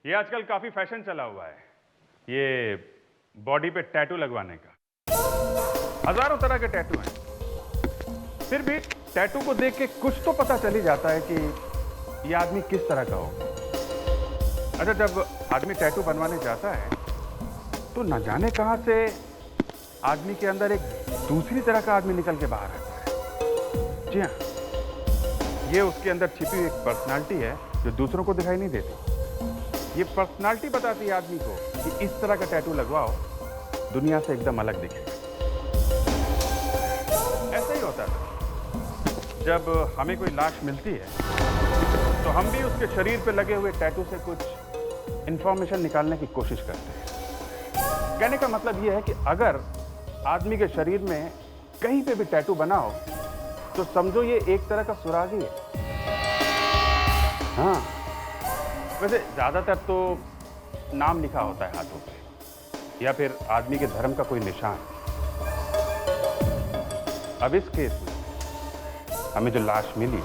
ये आजकल काफी फैशन चला हुआ है, ये बॉडी पे टैटू लगवाने का। हजारों तरह के टैटू हैं, फिर भी टैटू को देख के कुछ तो पता चल ही जाता है कि ये आदमी किस तरह का हो। अच्छा, जब आदमी टैटू बनवाने जाता है तो न जाने कहां से आदमी के अंदर एक दूसरी तरह का आदमी निकल के बाहर आता है। जी हाँ, ये उसके अंदर छिपी हुई एक पर्सनालिटी है जो दूसरों को दिखाई नहीं देती। ये पर्सनालिटी बताती है आदमी को कि इस तरह का टैटू लगवाओ, दुनिया से एकदम अलग दिखेगा। ऐसा ही होता था, जब हमें कोई लाश मिलती है तो हम भी उसके शरीर पे लगे हुए टैटू से कुछ इंफॉर्मेशन निकालने की कोशिश करते हैं। कहने का मतलब यह है कि अगर आदमी के शरीर में कहीं पे भी टैटू बना हो तो समझो ये एक तरह का सुराग ही है। हाँ, वैसे ज्यादातर तो नाम लिखा होता है हाथों पे, या फिर आदमी के धर्म का कोई निशान। अब इस केस में हमें जो लाश मिली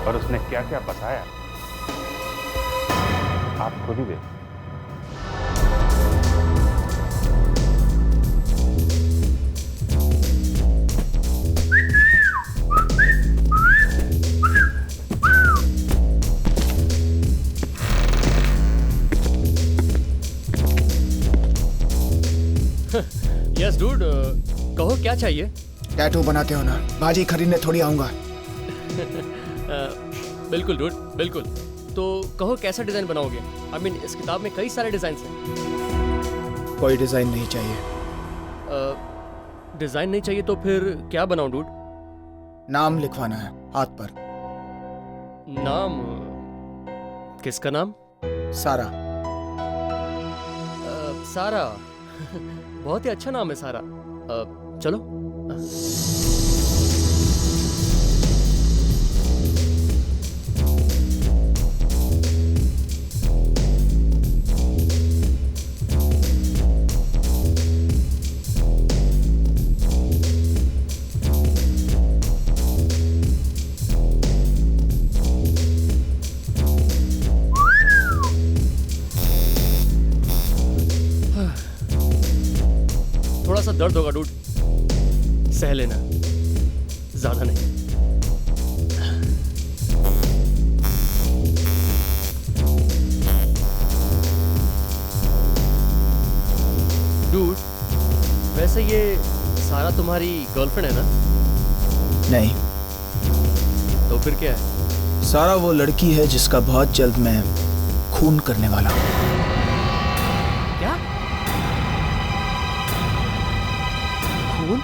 और उसने क्या क्या बताया, आप खुद ही देखो। यस डूड, कहो क्या चाहिए? टैटू बनाते हो ना, बाजी खरीदने थोड़ी आऊंगा। बिल्कुल डूड, बिल्कुल। तो कहो कैसा डिजाइन बनाओगे? आई मीन इस किताब में कई सारे डिजाइन हैं। कोई डिजाइन नहीं चाहिए। डिजाइन नहीं चाहिए तो फिर क्या बनाऊं डूड? नाम लिखवाना है हाथ पर। नाम? किसका नाम? सारा। सारा। बहुत ही अच्छा नाम है सारा। चलो। थोड़ा सा दर्द होगा डूड, सह लेना, ज्यादा नहीं। डूड, वैसे ये सारा तुम्हारी गर्लफ्रेंड है ना? नहीं। तो फिर क्या है? सारा वो लड़की है जिसका बहुत जल्द मैं खून करने वाला हूँ। क्या? खून?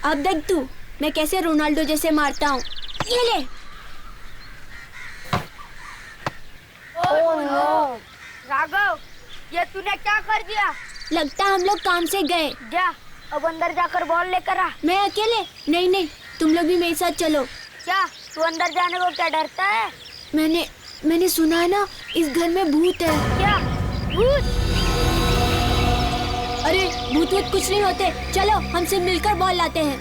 अब देख तू, मैं कैसे रोनाल्डो जैसे मारता हूँ। ये ले। ओह नो, राघव, ये तूने क्या कर दिया? लगता हम लोग काम से गए। जा, अब अंदर जाकर बॉल लेकर आ। मैं अकेले? नहीं नहीं, तुम लोग भी मेरे साथ चलो। क्या तू अंदर जाने को क्या डरता है? मैंने सुना है ना, इस घर में भूत है। क्या भूत? अरे भूत वूत कुछ नहीं होते, चलो हमसे मिलकर बॉल लाते हैं।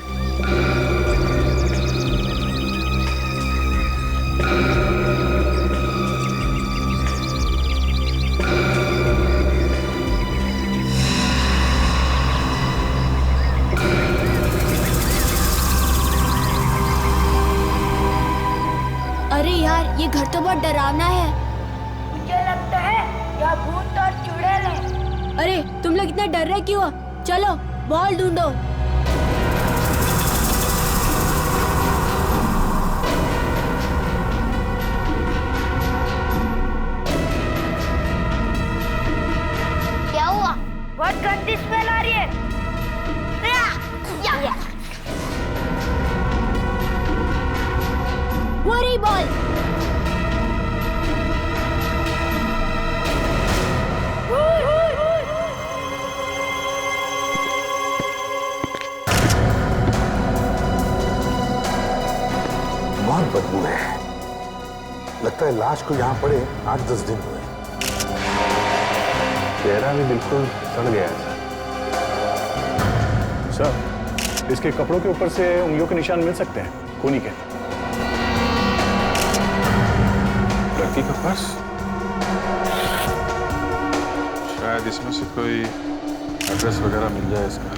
अरे यार, ये घर तो बहुत डरावना है। मुझे लगता है यह भूत और चुड़ैल है। अरे तुम लोग इतना डर रहे क्यों? चलो बॉल ढूंढो। क्या हुआ? बहुत गंदी स्मेल आ रही है। वही बॉल। बहुत बदबू है, लगता है लाश को यहाँ पड़े 8-10 दिन हुए। चेहरा भी बिल्कुल सड़ गया है सर। इसके कपड़ों के ऊपर से उंगलियों के निशान मिल सकते हैं, खूनी के। लड़की का पर्स, शायद इसमें से कोई एड्रेस वगैरह मिल जाए इसका।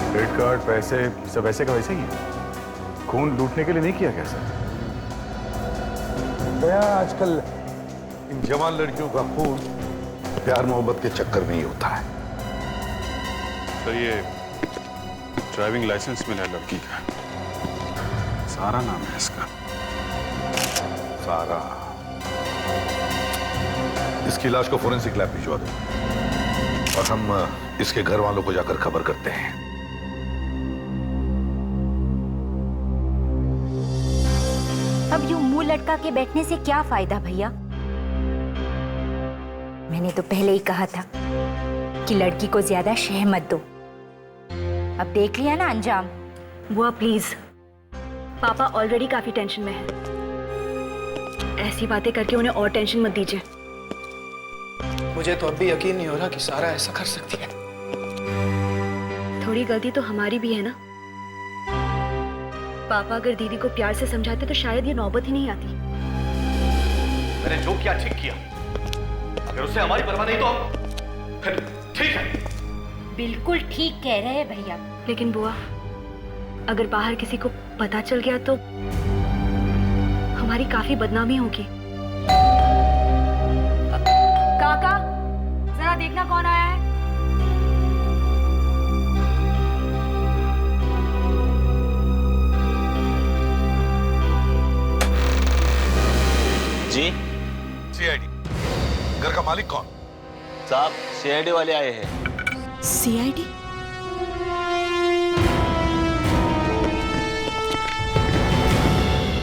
क्रेडिट कार्ड, पैसे सब ऐसे का वैसे ही है। खून लूटने के लिए नहीं किया कैसा। दया, आजकल इन जवान लड़कियों का खून प्यार मोहब्बत के चक्कर में ही होता है। तो ये ड्राइविंग लाइसेंस मिला है लड़की का, सारा नाम है इसका। सारा। इसकी लाश को फोरेंसिक लैब भिजवा दो और हम इसके घर वालों को जाकर खबर करते हैं। अब यूं मुंह लटका के बैठने से क्या फायदा भैया? मैंने तो पहले ही कहा था कि लड़की को ज्यादा शह मत दो। अब देख लिया ना अंजाम। बुआ प्लीज, पापा ऑलरेडी काफी टेंशन में है। ऐसी बातें करके उन्हें और टेंशन मत दीजिए। मुझे तो अब भी यकीन नहीं हो रहा कि सारा ऐसा कर सकती है। थोड़ी गलती तो हमारी भी है ना। पापा अगर दीदी को प्यार से समझाते तो शायद ये नौबत ही नहीं आती। मैंने जो किया ठीक किया। अगर उससे हमारी परवाह नहीं तो फिर ठीक है। बिल्कुल ठीक कह रहे हैं भैया। लेकिन बुआ, अगर बाहर किसी को पता चल गया तो हमारी काफी बदनामी होगी। काका, जरा देखना कौन आया है। जी सीआईडी। घर का मालिक कौन? साहब, सीआईडी वाले आए हैं। सीआईडी?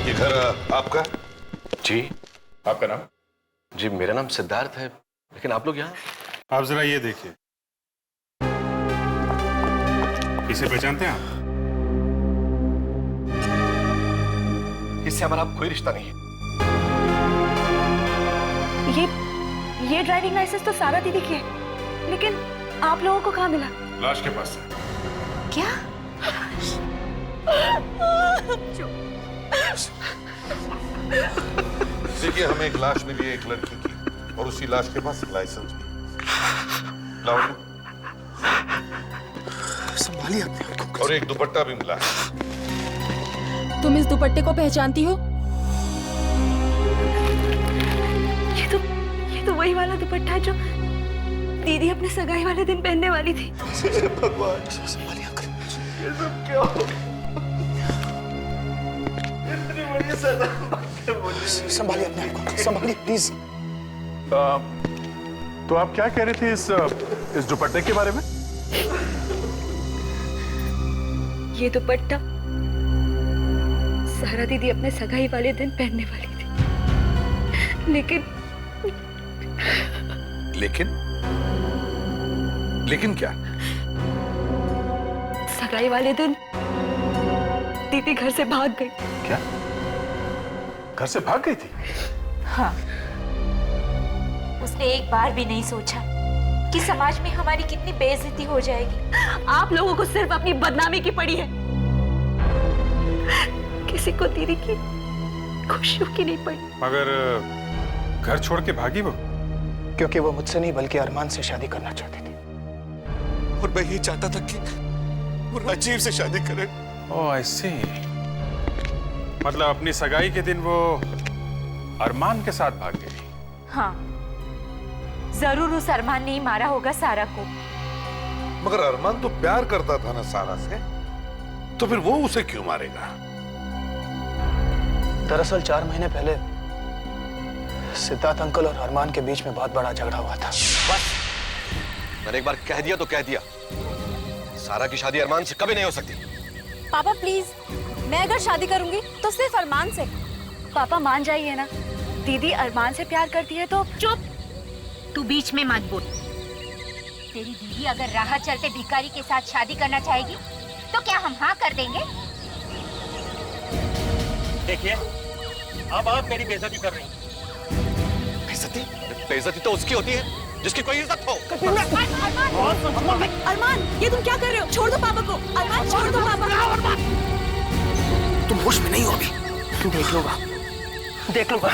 ये घर आपका? जी। आपका नाम? जी मेरा नाम सिद्धार्थ है, लेकिन आप लोग यहाँ? आप जरा ये देखिए, इसे पहचानते हैं आप? इससे हमारा कोई रिश्ता नहीं है। ये ड्राइविंग लाइसेंस तो सारा दीदी की है, लेकिन आप लोगों को कहाँ मिला? लाश के पास है। क्या? देखिए, हमें एक लाश मिली है एक लड़की की, और उसी लाश के पास लाइसेंस भी। लाओ। संभालिए अपने आप को। और एक दुपट्टा भी मिला है। तुम इस दुपट्टे को पहचानती हो? ये तो वही वाला दुपट्टा है जो दीदी अपने सगाई वाले दिन पहनने वाली थी। भगवान, संभालिए अंकल। ये सब क्या हो? इतनी बड़ी सजा संभालिए अपने आप को, संभालिए प्लीज। तो आप क्या कह रहे थे इस दुपट्टे के बारे में? ये दुपट्टा सारा दीदी अपने सगाई वाले दिन पहनने वाली थी, लेकिन क्या? सगाई वाले दिन दीदी घर से भाग गई। क्या? घर से भाग गई थी? हाँ, उसने एक बार भी नहीं सोचा कि समाज में हमारी कितनी बेइज्जती हो जाएगी। आप लोगों को सिर्फ अपनी बदनामी की पड़ी है, किसी को दीदी की खुशियों की नहीं पड़ी। मगर घर छोड़ के भागी वो? क्योंकि वो मुझसे नहीं बल्कि अरमान से शादी करना चाहती थी। और मैं ये चाहता था कि वो राजीव से शादी करे। ओह आई सी। मतलब अपनी सगाई के दिन वो अरमान के साथ भाग गई? हाँ, जरूर उस अरमान ने ही मारा होगा सारा को। मगर अरमान तो प्यार करता था ना सारा से, तो फिर वो उसे क्यों मारेगा? दरअसल 4 महीने पहले सिद्धार्थ अंकल और अरमान के बीच में बहुत बड़ा झगड़ा हुआ था। बस, मैंने एक बार कह दिया तो कह दिया। सारा की शादी अरमान से कभी नहीं हो सकती। पापा प्लीज, मैं अगर शादी करूंगी तो सिर्फ अरमान से। पापा मान जाइए ना, दीदी अरमान से प्यार करती है तो। चुप, तू बीच में मत बोल। तेरी दीदी अगर राह चलते भिखारी के साथ शादी करना चाहेगी तो क्या हम हाँ कर देंगे? देखिए, अब आप मेरी बेइज्जती कर रही हैं। बेइज्जती? बेइज्जती तो उसकी होती है जिसकी कोई इज्जत हो। अरमान, ये तुम क्या कर रहे हो? छोड़ दो पापा को। अरमान, छोड़ दो पापा को। तुम होश में नहीं हो अभी। देख लूंगा, देख लूंगा।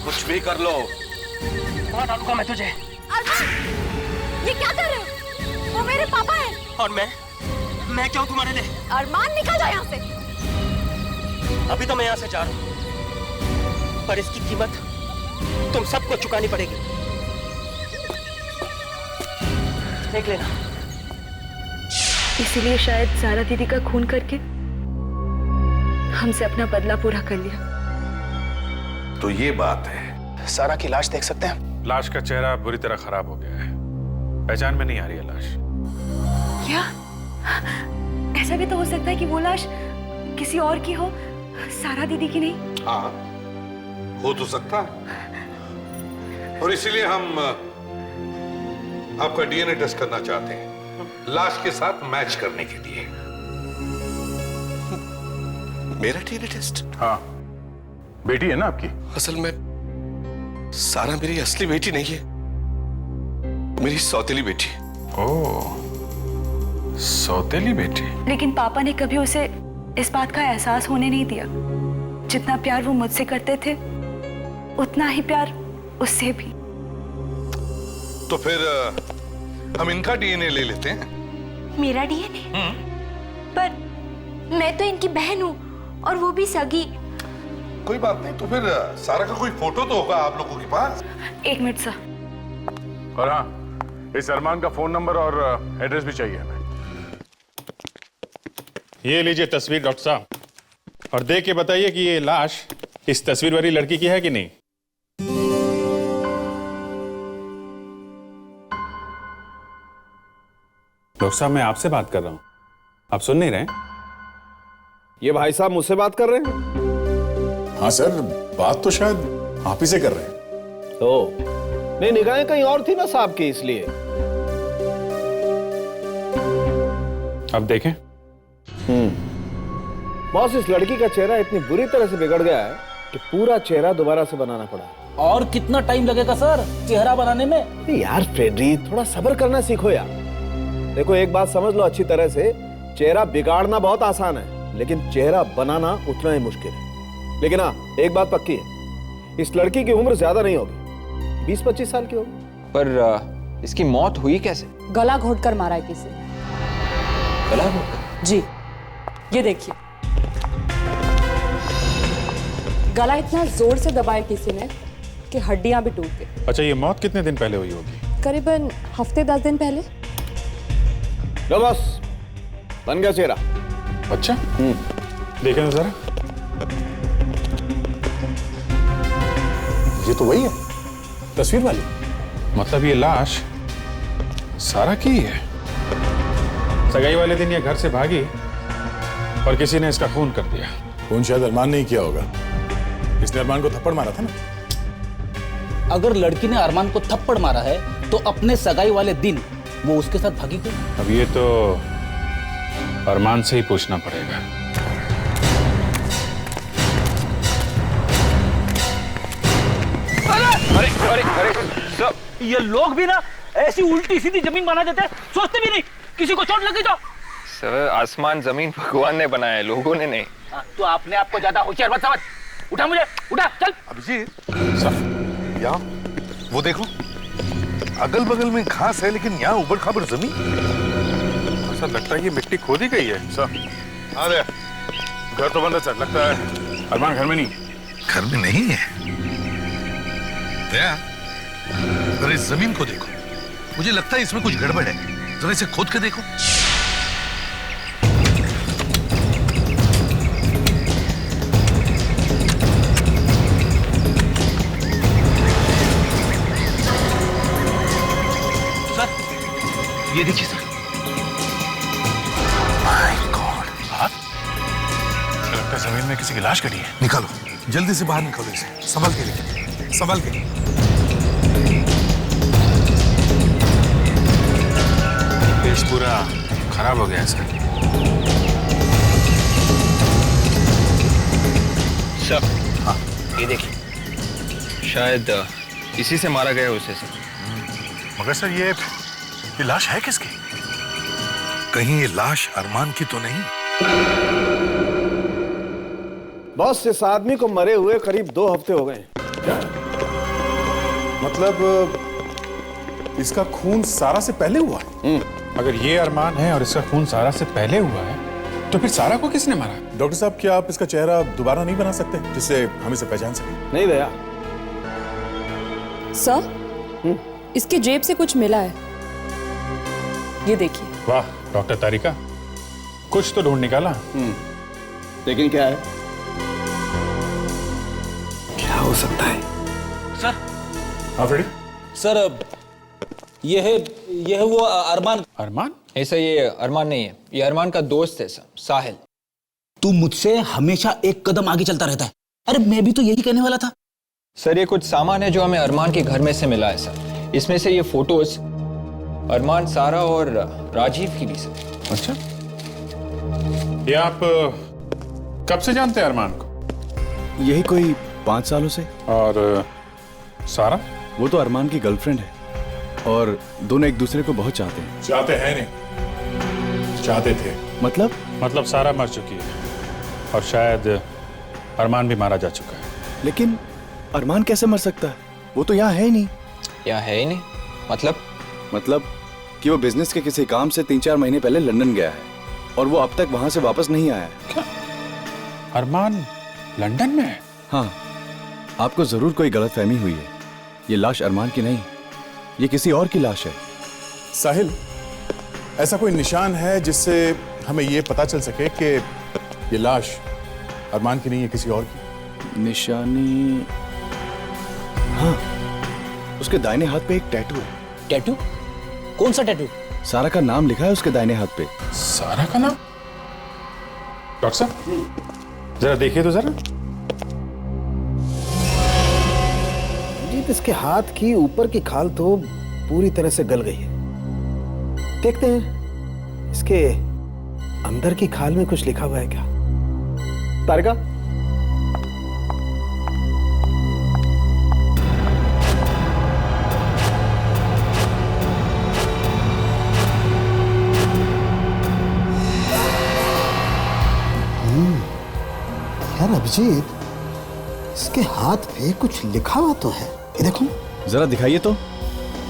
कुछ भी कर लो, मार डालूंगा मैं तुझे। अरमान, ये क्या कर रहे हो? वो मेरे पापा हैं। और मैं क्या हूँ तुम्हारे लिए? अरमान, निकल जाओ यहाँ से। अभी तो मैं यहाँ से जा रहा हूँ, पर इसकी कीमत तुम सबको चुकानी पड़ेगी। देख लेना। इसीलिए शायद सारा दीदी का खून करके हमसे अपना बदला पूरा कर लिया। तो ये बात है। सारा की लाश देख सकते हैं? लाश का चेहरा बुरी तरह खराब हो गया है, पहचान में नहीं आ रही है लाश। क्या? ऐसा भी तो हो सकता है कि वो लाश किसी और की हो, सारा दीदी की नहीं। हाँ, हो तो सकता है, और इसीलिए हम आपका डीएनए टेस्ट करना चाहते हैं, लाश के साथ मैच करने के लिए। मेरा डीएनए टेस्ट? हाँ, बेटी है ना आपकी? असल में सारा मेरी असली बेटी नहीं है, मेरी सौतेली बेटी। ओह, सौतेली बेटी। लेकिन पापा ने कभी उसे इस बात का एहसास होने नहीं दिया। जितना प्यार वो मुझसे करते थे, उतना ही प्यार उससे भी। तो फिर हम इनका डीएनए ले लेते हैं। मेरा डीएनए? पर मैं तो इनकी बहन हूँ और वो भी सगी। कोई बात नहीं, तो फिर सारा का कोई फोटो तो होगा आप लोगों के पास। 1 मिनट सर। और हाँ, इस अरमान का फोन नंबर और एड्रेस भी चाहिए हमें। ये लीजिए तस्वीर डॉक्टर साहब, और देख के बताइए कि ये लाश इस तस्वीर वाली लड़की की है कि नहीं। डॉक्टर साहब, मैं आपसे बात कर रहा हूं, आप सुन नहीं रहे? ये भाई साहब मुझसे बात कर रहे हैं? हाँ सर, बात तो शायद आप ही से कर रहे हैं। तो नहीं, निगाहें कहीं और थी ना साहब की, इसलिए। अब देखें। बॉस, इस लड़की का चेहरा इतनी बुरी तरह से बिगड़ गया है कि पूरा चेहरा दोबारा से बनाना पड़ा। और कितना टाइम लगेगा सर चेहरा बनाने में? यार फ्रेडरी, थोड़ा सब्र करना सीखो यार। देखो, एक बात समझ लो अच्छी तरह से, चेहरा बिगाड़ना बहुत आसान है, लेकिन चेहरा बनाना उतना ही मुश्किल है। लेकिन हाँ, एक बात पक्की है, इस लड़की की उम्र ज्यादा नहीं होगी, 20-25 साल की होगी। पर इसकी मौत हुई कैसे? गला घोटकर मारा है किसी। गला घोटकर? जी, ये देखिए, गला इतना जोर से दबाया किसी ने कि हड्डियां भी टूट गई। अच्छा, ये मौत कितने दिन पहले हुई होगी? करीबन हफ्ते 10 दिन पहले। लो बॉस, बन गया चेहरा। अच्छा, देखें ना जरा। ये तो वही है, तस्वीर वाली। मतलब ये लाश सारा की ही है। सगाई वाले दिन ये घर से भागी और किसी ने इसका खून कर दिया। खून शायद अरमान ने ही किया होगा, इसने अरमान को थप्पड़ मारा था ना। अगर लड़की ने अरमान को थप्पड़ मारा है तो अपने सगाई वाले दिन वो उसके साथ भागी क्यों? अब ये तो अरमान से ही पूछना पड़ेगा। अरे अरे अरे सब ये लोग भी ना ऐसी उल्टी सीधी जमीन बना देते हैं, सोचते भी नहीं किसी को चोट लगी तो। सर, आसमान जमीन भगवान ने बनाया है, लोगों ने नहीं। तो आपने आपको ज्यादा होशियार मत समझ। उठा मुझे, उठा, चल। अभिजीत, यहाँ वो देखो, अगल बगल में घास है लेकिन यहाँ उबड़ खाबड़ जमीन। ऐसा लगता है ये मिट्टी खोदी गई है। सर, अरे घर तो बंद है सर, लगता है अरमान घर में नहीं। घर में नहीं है? अरे इस जमीन को देखो, मुझे लगता है इसमें कुछ गड़बड़ है, जरा इसे खोद के देखो। सर, ये देखिए सर। माय गॉड, लगता है जमीन में किसी की लाश कटी है। निकालो, जल्दी से बाहर निकालो इसे, संभल के लेकिन, संभल के। फेस पूरा खराब हो गया है सर। सर, हाँ, ये देखिए, शायद इसी से मारा गया उसे सर। मगर सर ये लाश है किसकी? कहीं ये लाश अरमान की तो नहीं? बॉस, इस आदमी को मरे हुए करीब 2 हफ्ते हो गए। मतलब इसका खून सारा से पहले हुआ है? अगर ये अरमान है और इसका खून सारा से पहले हुआ है तो फिर सारा को किसने मारा? डॉक्टर साहब, क्या आप इसका चेहरा दोबारा नहीं बना सकते जिससे हम इसे पहचान सकें? नहीं दया। सर, इसके जेब से कुछ मिला है, ये देखिए। वाह डॉक्टर तारिका, कुछ तो ढूंढ निकाला। लेकिन क्या है? क्या हो सकता है? सर। हाँ फ्रेडी। सर, ये है वो अरमान। अरमान? ऐसा ये अरमान नहीं है, ये अरमान का दोस्त है सर, साहिल। तू मुझसे हमेशा एक कदम आगे चलता रहता है। अरे मैं भी तो यही कहने वाला था। सर ये कुछ सामान है जो हमें अरमान के घर में से मिला है सर। इसमें से ये फोटोज अरमान, सारा और राजीव की भी सर। अच्छा, ये आप कब से जानते हैं अरमान को? यही कोई 5 सालों से। और सारा? वो तो अरमान की गर्लफ्रेंड है और दोनों एक दूसरे को बहुत चाहते हैं। चाहते हैं नहीं, चाहते थे। मतलब सारा मर चुकी है और शायद अरमान भी मारा जा चुका है। लेकिन अरमान कैसे मर सकता है? वो तो यहाँ है ही नहीं। यहाँ है ही नहीं? मतलब कि वो बिजनेस के किसी काम से 3-4 महीने पहले लंदन गया है और वो अब तक वहां से वापस नहीं आया है। क्या? अरमान लंदन में है? हाँ, आपको जरूर कोई गलतफहमी हुई है। ये लाश अरमान की नहीं, ये किसी और की लाश है। साहिल, ऐसा कोई निशान है जिससे हमें ये पता चल सके कि ये लाश अरमान की नहीं है, किसी और की? निशानी? हाँ, उसके दाहिने हाथ पे एक टैटू है। टैटू? कौन सा टैटू? सारा का नाम लिखा है उसके दाहिने हाथ पे। सारा का नाम? डॉक्टर साहब जरा देखिए तो जरा। इसके हाथ की ऊपर की खाल तो पूरी तरह से गल गई है। देखते हैं इसके अंदर की खाल में कुछ लिखा हुआ है क्या। तारिका, यार अभिजीत, इसके हाथ पे कुछ लिखा हुआ तो है। ये देखो जरा दिखाइए तो।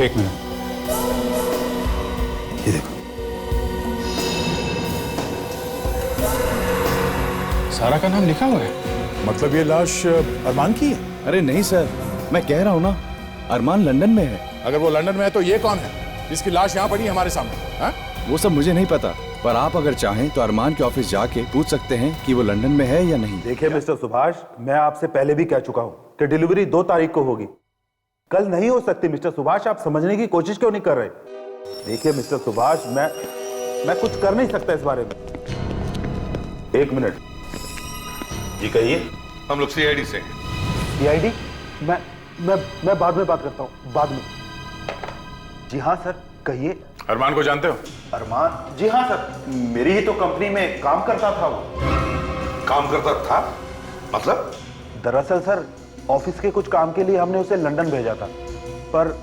एक मिनट। ये देखो। सारा का नाम लिखा हुआ है? मतलब ये लाश अरमान की है? अरे नहीं सर, मैं कह रहा हूं ना, अरमान लंदन में है। अगर वो लंदन में है तो ये कौन है जिसकी लाश यहाँ पड़ी है हमारे सामने? हा? वो सब मुझे नहीं पता, पर आप अगर चाहें तो अरमान के ऑफिस जाके पूछ सकते हैं कि वो लंदन में है या नहीं। देखिए मिस्टर सुभाष, मैं आपसे पहले भी कह चुका हूं कि डिलीवरी 2 तारीख को होगी, कल नहीं हो सकती। मिस्टर सुभाष, आप समझने की कोशिश क्यों नहीं कर रहे? देखिए मिस्टर सुभाष, मैं कुछ कर नहीं सकता इस बारे में। 1 मिनट जी, कहिए। हम लोग सीआईडी से। सीआईडी? मैं बाद में बात करता हूं, बाद में। जी हाँ सर, कहिए। अरमान को जानते हो? अरमान? जी हाँ सर, मेरी ही तो कंपनी में काम करता था वो। काम करता था? मतलब? दरअसल सर, ऑफिस के कुछ काम के लिए हमने उसे लंदन भेजा था, पर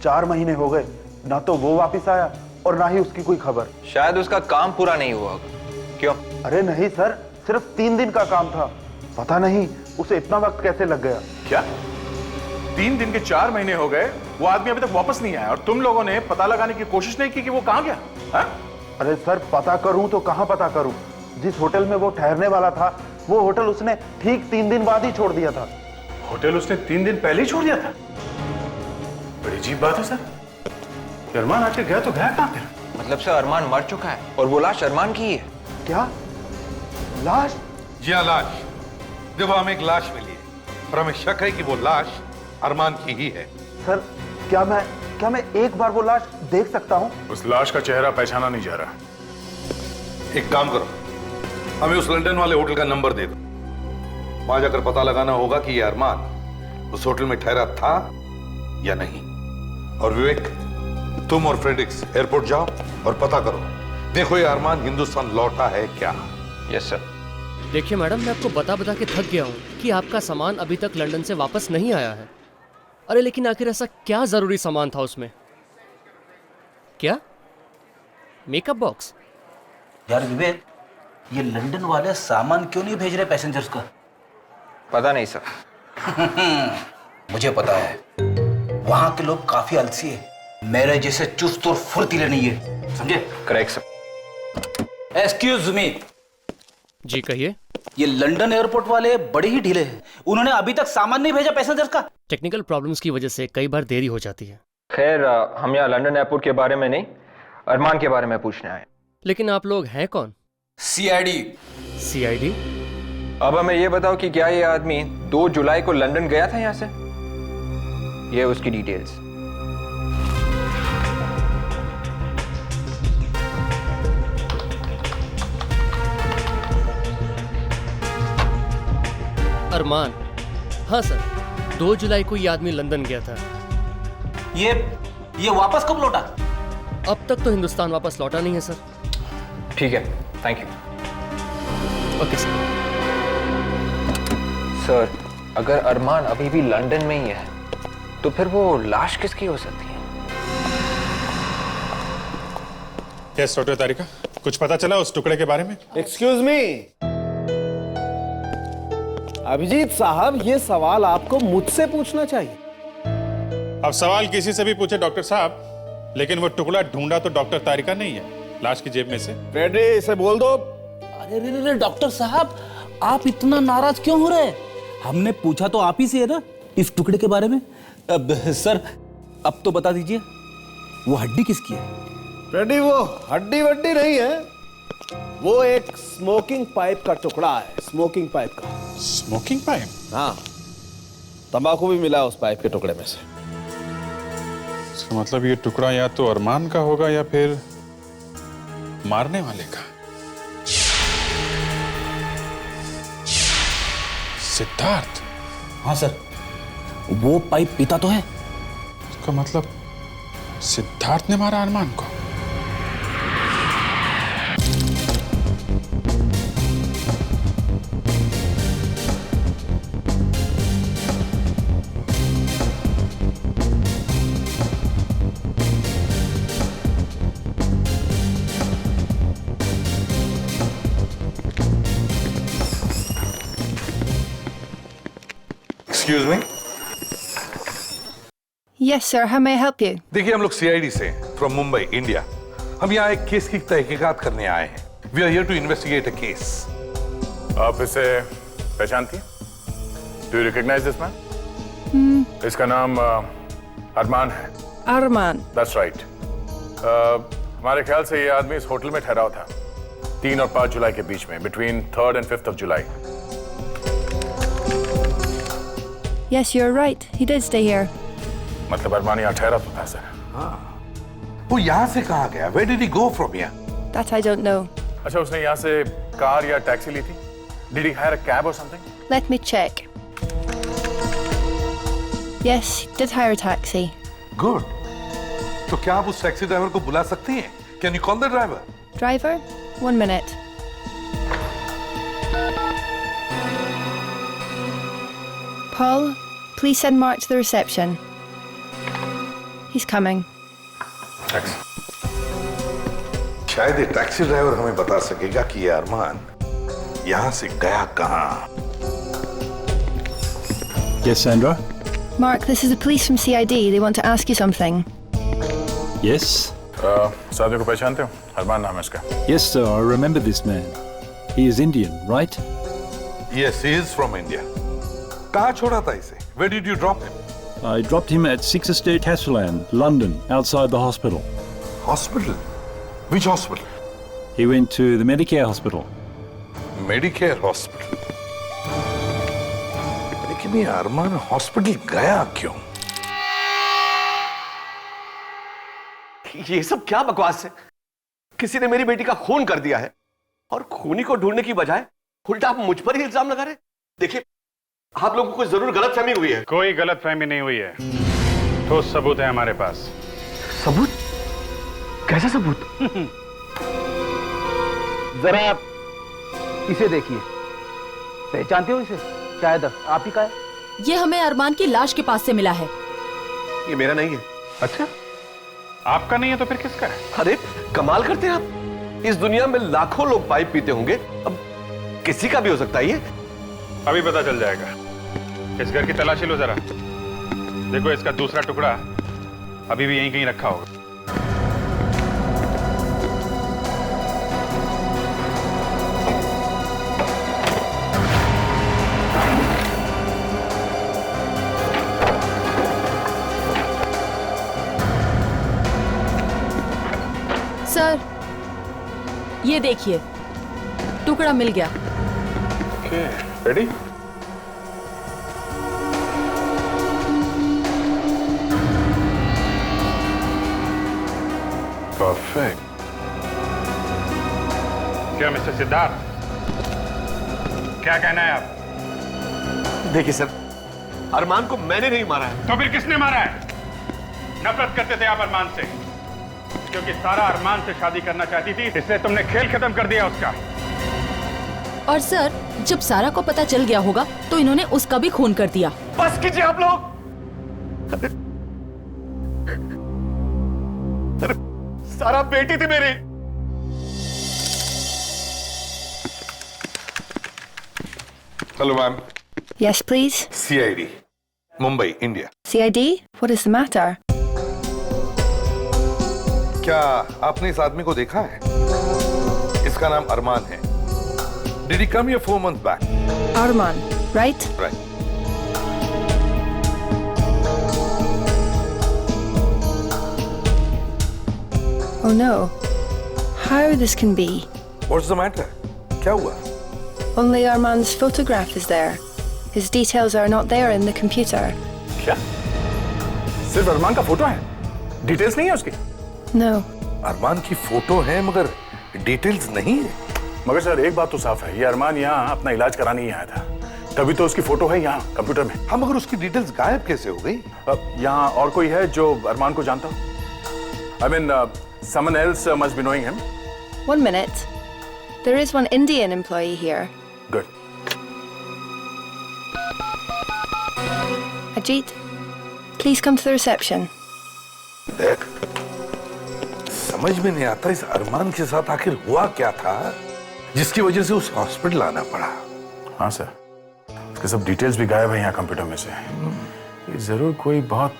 4 महीने हो गए, ना तो वो वापस आया और ना ही उसकी कोई खबर। शायद उसका काम पूरा नहीं हुआ। क्यों? अरे नहीं सर, सिर्फ 3 दिन का काम था। पता नहीं उसे इतना वक्त कैसे लग गया। क्या 3 दिन के 4 महीने हो गए, वो आदमी अभी तक वापस नहीं आया और तुम लोगों ने पता लगाने की कोशिश नहीं की कि वो कहां गया? हा? अरे सर, पता करूं तो कहां पता करूं। जिस होटल में वो ठहरने वाला था, वो होटल उसने ठीक 3 दिन बाद ही छोड़ दिया था। होटल उसने 3 दिन पहले ही छोड़ दिया था? बड़ी अजीब बात है सर। अरमान आके गया तो गया कहां? मतलब सर अरमान मर चुका है और वो लाश अरमान की ही है। क्या लाश? जी हाँ, लाश। देखो, हमें एक लाश मिली है और हमें शक है कि वो लाश अरमान की ही है। सर, क्या मैं एक बार वो लाश देख सकता हूं? उस लाश का चेहरा पहचाना नहीं जा रहा। एक काम करो, हमें उस लंदन वाले होटल का नंबर दे दो। वहां जाकर पता लगाना होगा कि ये अरमान उस होटल में ठहरा था या नहीं। और विवेक, तुम और फ्रेडरिक्स एयरपोर्ट जाओ और पता करो, देखो ये अरमान हिंदुस्तान लौटा है क्या। Yes sir. देखिए मैडम, मैं आपको बता के थक गया हूँ कि आपका सामान अभी तक लंदन से वापस नहीं आया है। अरे लेकिन आखिर ऐसा क्या जरूरी सामान था उसमें? क्या? Makeup box? यार विवेक, ये लंदन वाले सामान क्यों नहीं भेज रहे पैसेंजर्स का? पता नहीं सर। मुझे पता है, वहां के लोग काफी आलसी है, मेरे जैसे चुस्त और फुर्तीले नहीं है, समझे? Correct sir. Excuse me. जी कहिए। ये लंदन एयरपोर्ट वाले बड़े ही ढीले हैं, उन्होंने अभी तक सामान नहीं भेजा पैसेंजर्स का। टेक्निकल प्रॉब्लम्स की वजह से कई बार देरी हो जाती है। खैर हम यहाँ लंदन एयरपोर्ट के बारे में नहीं, अरमान के बारे में पूछने आए। लेकिन आप लोग हैं कौन? सीआईडी। सीआईडी? अब हमें ये बताओ कि क्या ये आदमी 2 जुलाई को लंदन गया था यहाँ से? ये उसकी डिटेल्स। अरमान? हाँ सर, 2 जुलाई को ये आदमी लंदन गया था। ये वापस कब लौटा? अब तक तो हिंदुस्तान वापस लौटा नहीं है सर। ठीक है, thank you. Okay sir. Sir, अगर अरमान अभी भी लंदन में ही है तो फिर वो लाश किसकी हो सकती है? यस डॉक्टर तारिका, कुछ पता चला उस टुकड़े के बारे में? एक्सक्यूज मी, अभिजीत साहब, ये सवाल आपको मुझसे पूछना चाहिए। अब सवाल किसी से भी पूछे डॉक्टर साहब, लेकिन वो टुकड़ा ढूंढा तो डॉक्टर तारिका नहीं है, लाश की जेब में से। फ्रेडी, इसे बोल दो। अरे रे रे डॉक्टर साहब, आप इतना नाराज क्यों हो रहे? हमने पूछा तो आप ही से है ना इस टुकड़े के बारे में। अब सर, अब तो बता दीजिए, वो हड्डी किसकी है? फ्रेडी, वो हड्डी वड्डी नहीं है, वो एक स्मोकिंग पाइप का टुकड़ा है। स्मोकिंग पाइप का। Smoking pipe? हाँ, तंबाकू भी मिला उस पाइप के टुकड़े में से। इसका मतलब ये टुकड़ा या तो अरमान का होगा या फिर मारने वाले का। सिद्धार्थ? हाँ सर, वो पाइप पीता तो है। इसका मतलब सिद्धार्थ ने मारा अरमान को। Excuse me. Yes, sir. How may I help you? देखिए, हम लोग सीआईडी से फ्रॉम मुंबई, इंडिया। हम यहाँ एक केस की तहकीकात करने आए हैं। We are here to investigate a case. आप इसे पहचानती हैं? Do you recognise this man? इसका नाम अरमान है। Arman. That's right. हमारे ख्याल से ये आदमी इस होटल में ठहरा था 3 और 5 जुलाई के बीच में, between 3rd and 5th of July। Yes, you're right. He did stay here. मतलब अरमान यहाँ ठहरा तो था सर। हाँ, वो यहाँ से कहाँ गया? Where did he go from here? That I don't know. अच्छा, उसने यहाँ से कार या टैक्सी ली थी? Did he hire a cab or something? Let me check. Yes, he did hire a taxi. Good. तो क्या आप उस टैक्सी ड्राइवर को बुला सकती हैं? Can you call the driver? Driver? 1 minute. Paul, please send Mark to the reception. He's coming. Thanks. शायद ये टैक्सी ड्राइवर हमें बता सकेगा कि ये अरमान यहाँ से गया कहाँ। Yes, Sandra? Mark, this is the police from CID. They want to ask you something. Yes? सादे को पहचानते हो? अरमान नाम है इसका। Yes, sir. I remember this man. He is Indian, right? Yes, he is from India. कहाँ छोड़ा था इसे? Where did you drop him? I dropped him at 6 Estate Hasseland, London, outside the hospital. Hospital? Which hospital? He went to the Medicare hospital. Medicare hospital? लेकिन ये अरमान hospital गया क्यों? ये सब क्या बकवास है? किसी ने मेरी बेटी का खून कर दिया है और खूनी को ढूंढने की बजाय उल्टा आप मुझ पर ही इल्जाम लगा रहे। देखिए, आप लोगों को जरूर गलतफहमी हुई है। कोई गलतफहमी नहीं हुई है, ठोस सबूत है हमारे पास। सबूत? कैसा सबूत? जरा इसे देखिए, पहचानते हो इसे? शायद आप ही का है। ये हमें अरमान की लाश के पास से मिला है। ये मेरा नहीं है। अच्छा, आपका नहीं है तो फिर किसका है? अरे कमाल करते हैं आप। इस दुनिया में लाखों लोग पाइप पीते होंगे, अब किसी का भी हो सकता है ये। अभी पता चल जाएगा। इस घर की तलाशी लो जरा। देखो इसका दूसरा टुकड़ा अभी भी यहीं कहीं रखा होगा। सर, ये देखिए, टुकड़ा मिल गया। Okay, ready? परफेक्ट। क्या मिस्टर सिद्धार्थ, क्या कहना है आप? देखिए सर, अरमान को मैंने नहीं मारा है। तो फिर किसने मारा है? नफरत करते थे आप अरमान से, क्योंकि सारा अरमान से शादी करना चाहती थी, इसलिए तुमने खेल खत्म कर दिया उसका। और सर, जब सारा को पता चल गया होगा तो इन्होंने उसका भी खून कर दिया। बस कीजिए आप लोग। अरे सारा बेटी थी मेरी। Hello ma'am. Yes, please. CID, Mumbai, India. CID? What is the matter? क्या आपने इस आदमी को देखा है? इसका नाम अरमान है। Did he come here 4 months back? Arman, right? Right. Oh no. How this can be? What's the matter? क्या हुआ? Only Arman's photograph is there. His details are not there in the computer. क्या? सिर्फ अरमान का photo है? Details नहीं है उसकी? No. अरमान की फोटो है मगर डिटेल्स नहीं है। मगर सर एक बात तो साफ है, ये अरमान यहाँ अपना इलाज कराने ही आया था, तभी तो उसकी फोटो है यहाँ कंप्यूटर में। हाँ मगर उसकी डिटेल्स गायब कैसे हो गई? यहाँ और कोई है जो अरमान को जानता हो? I mean, someone else must be knowing him. 1 minute. There is one Indian employee here. Good. Ajit, please come to the reception. देख, समझ में नहीं आता इस अरमान के साथ आखिर हुआ क्या था जिसकी वजह से उस हॉस्पिटल आना पड़ा। हाँ सर, उसके सब डिटेल्स भी गायब है यहाँ कंप्यूटर में से। ये जरूर कोई बहुत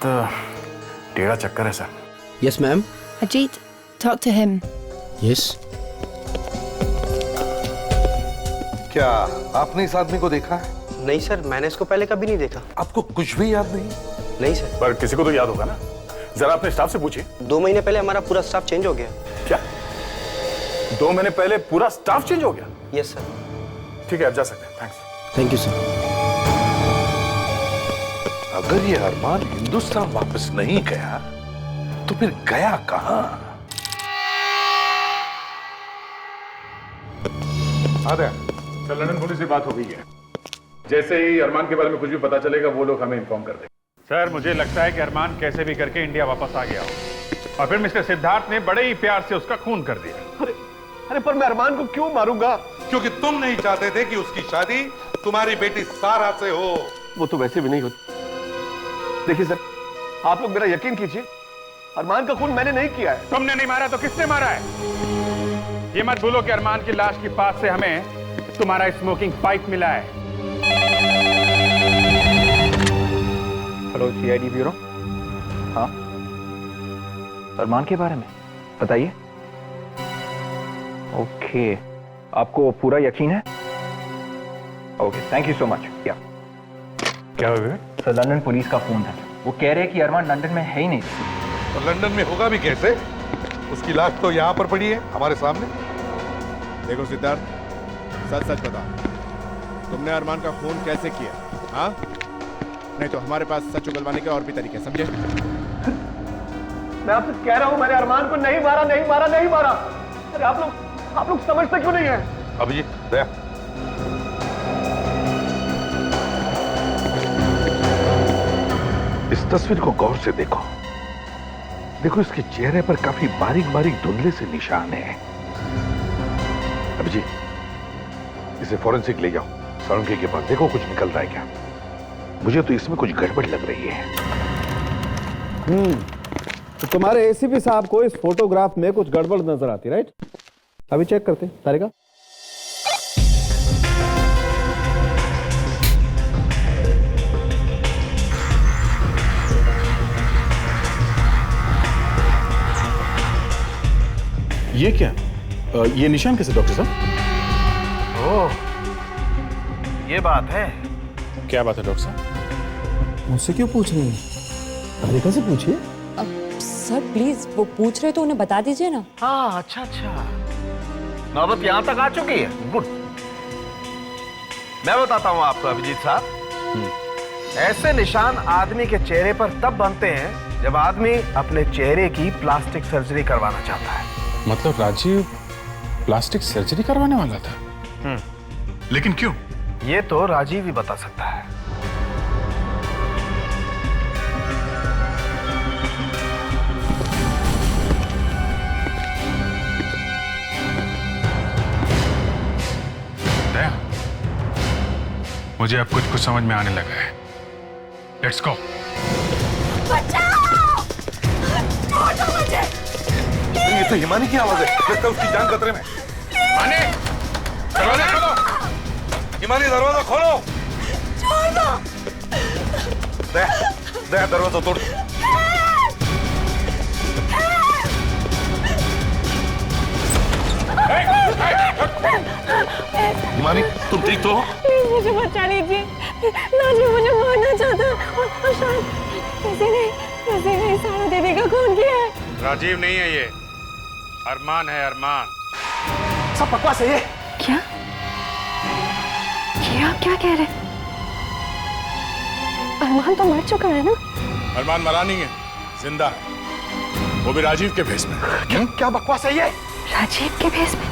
टेढ़ा चक्कर है sir. Yes, ma'am. Ajit, talk to him. Yes. क्या आपने इस आदमी को देखा है? नहीं सर, मैंने इसको पहले कभी नहीं देखा। आपको कुछ भी याद नहीं? नहीं सर। पर किसी को तो याद होगा ना, जरा अपने स्टाफ से पूछिए। 2 महीने पहले हमारा पूरा स्टाफ चेंज हो गया। क्या? 2 महीने पहले पूरा स्टाफ चेंज हो गया? Yes sir. ठीक है, आप जा सकते हैं। थैंक्स। Thank you sir. अगर ये अरमान हिंदुस्तान वापस नहीं गया तो फिर गया कहां? सर, लंदन पुलिस से बात हो गई है। जैसे ही अरमान के बारे में कुछ भी पता चलेगा वो लोग हमें इन्फॉर्म कर देंगे। सर, मुझे लगता है कि अरमान कैसे भी करके इंडिया वापस आ गया हो और फिर मिस्टर सिद्धार्थ ने बड़े ही प्यार से उसका खून कर दिया। अरे पर मैं अरमान को क्यों मारूंगा? क्योंकि तुम नहीं चाहते थे कि उसकी शादी तुम्हारी बेटी सारा से हो। वो तो वैसे भी नहीं होती। देखिए सर, आप लोग मेरा यकीन कीजिए, अरमान का खून मैंने नहीं किया है। तुमने नहीं मारा तो किसने मारा है? ये मत भूलो कि अरमान की लाश के पास से हमें तुम्हारा स्मोकिंग पाइप मिला है। Hello CID bureau. हाँ, अरमान के बारे में बताइए। ओके, आपको पूरा यकीन है? Okay, thank you so much. क्या हुआ? सर, लंदन पुलिस का फोन है, वो कह रहे हैं कि अरमान लंदन में है ही नहीं। तो लंदन में होगा भी कैसे? उसकी लाश तो यहाँ पर पड़ी है हमारे सामने। देखो सिद्धार्थ, सच सच बता, तुमने अरमान का खून कैसे किया? हाँ, नहीं तो हमारे पास सच उगलवाने के और भी तरीके, समझे? मैं आपसे कह रहा हूं, मैंने अरमान को नहीं मारा, नहीं मारा, नहीं मारा। अरे आप लोग समझते क्यों नहीं है? अभिजीत, दया, इस तस्वीर को गौर से देखो। देखो, इसके चेहरे पर काफी बारीक बारीक धुंधले से निशान है। अभिजीत, इसे फॉरेंसिक ले जाओ, साळुंखे के पास, देखो कुछ निकल रहा है क्या। मुझे तो इसमें कुछ गड़बड़ लग रही है। तो तुम्हारे एसीपी साहब को इस फोटोग्राफ में कुछ गड़बड़ नजर आती, राइट? अभी चेक करते हैं। तारिका, ये क्या? ये निशान कैसे डॉक्टर साहब? ओह, ये बात है। क्या बात है डॉक्टर साहब? मुझसे क्यों पूछ रही हैं? तारिका से पूछिए। सर प्लीज, वो पूछ रहे तो उन्हें बता दीजिए ना। हाँ, अच्छा अच्छा, नौबत यहां तक आ चुकी है। गुड। मैं बताता हूं आपको अभिजीत साहब, ऐसे निशान आदमी के चेहरे पर तब बनते हैं जब आदमी अपने चेहरे की प्लास्टिक सर्जरी करवाना चाहता है। मतलब राजीव प्लास्टिक सर्जरी करवाने वाला था? लेकिन क्यों? ये तो राजीव ही बता सकता है। दया, मुझे अब कुछ समझ में आने लगा है। Let's go. बचाओ! छोड़ो मुझे! ये तो हिमानी की आवाज है। लगता है उसकी जान खतरे में। हिमानी, दरवाजा खोलो! हिमानी, दरवाजा खोलो! छोड़ दो! दया, दरवाजा तोड़। हिमानी, तुम ठीक तो हो? प्लीज मुझे बचा लीजिए। राजीव मुझे मारना चाहता है और शायद किसी ने सारा दीदी का खून किया है। राजीव नहीं है ये, अरमान है, अरमान। सब बकवास है ये। क्या? ये आप क्या कह रहे हैं? अरमान तो मर चुका है ना? अरमान मरा नहीं है, जिंदा है। वो भी राजीव के भेस में। क्या बकवास है ये? राजीव के भेस में?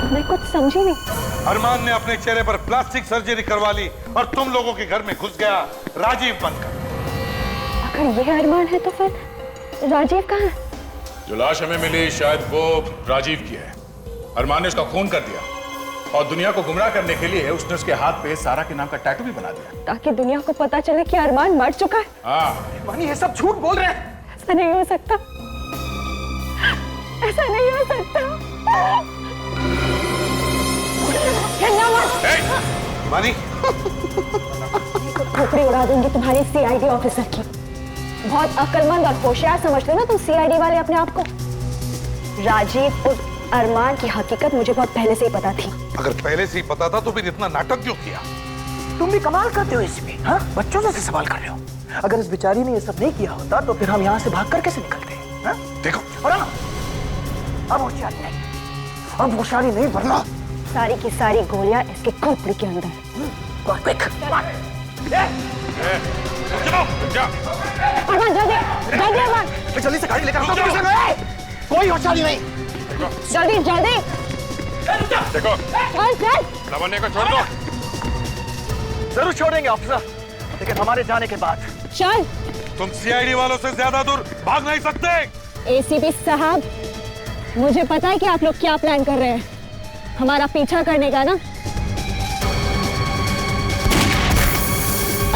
मैं कुछ समझी नहीं। अरमान ने अपने चेहरे पर प्लास्टिक सर्जरी करवा ली और तुम लोगों के घर में घुस गया राजीव बनकर। अगर ये अरमान है तो फिर राजीव कहाँ है? जो लाश हमें मिली शायद वो राजीव की है। अरमान ने उसका खून कर दिया और दुनिया को गुमराह करने के लिए उसने उसके हाथ पे सारा के नाम का टैटू भी बना दिया, ताकि दुनिया को पता चले कि अरमान मर चुका है। हाँ। मानी, ये सब झूठ बोल रहे हैं। ऐसा नहीं हो सकता, ऐसा नहीं हो सकता। मानी, खोपड़ी उड़ा दूंगी तुम्हारी सीआईडी ऑफिसर की। बहुत अक्लमंद और होशियार समझते हो ना तुम सीआईडी वाले अपने आप को। राजीव और अरमान की हकीकत मुझे बहुत पहले से ही पता थी। अगर पहले से ही पता था तो फिर इतना नाटक क्यों किया? तुम भी कमाल करते हो इसमें, हाँ? बच्चों जैसे सवाल कर रहे हो। अगर इस बेचारी ने ये सब नहीं किया होता तो फिर हम यहाँ से भाग कर कैसे निकलते? हाँ? देखो, और अब होशियारी नहीं, वरना सारी की सारी गोलियां इसके खोपड़ी के अंदर। अरमान जल्दी जल्दी, अरमान जल्दी से गाड़ी लेकर आओ। कोई होशियारी नहीं, जल्दी जल्दी। देखो, चल चल, लवन्य को छोड़ दो। जरूर छोड़ेंगे ऑफिसर, लेकिन हमारे जाने के बाद। चल। तुम सीआईडी वालों से ज्यादा दूर भाग नहीं सकते। एसीपी साहब, मुझे पता है कि आप लोग क्या प्लान कर रहे हैं, हमारा पीछा करने का ना।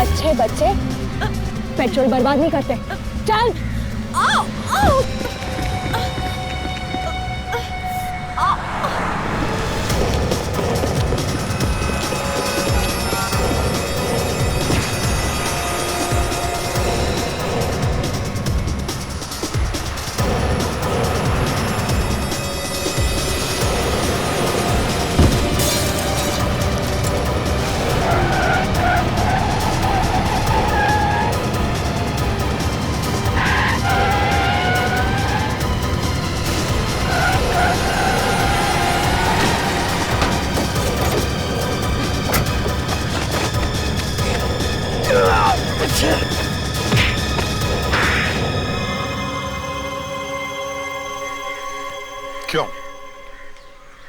अच्छे बच्चे पेट्रोल बर्बाद नहीं करते। चल। आओ, आओ।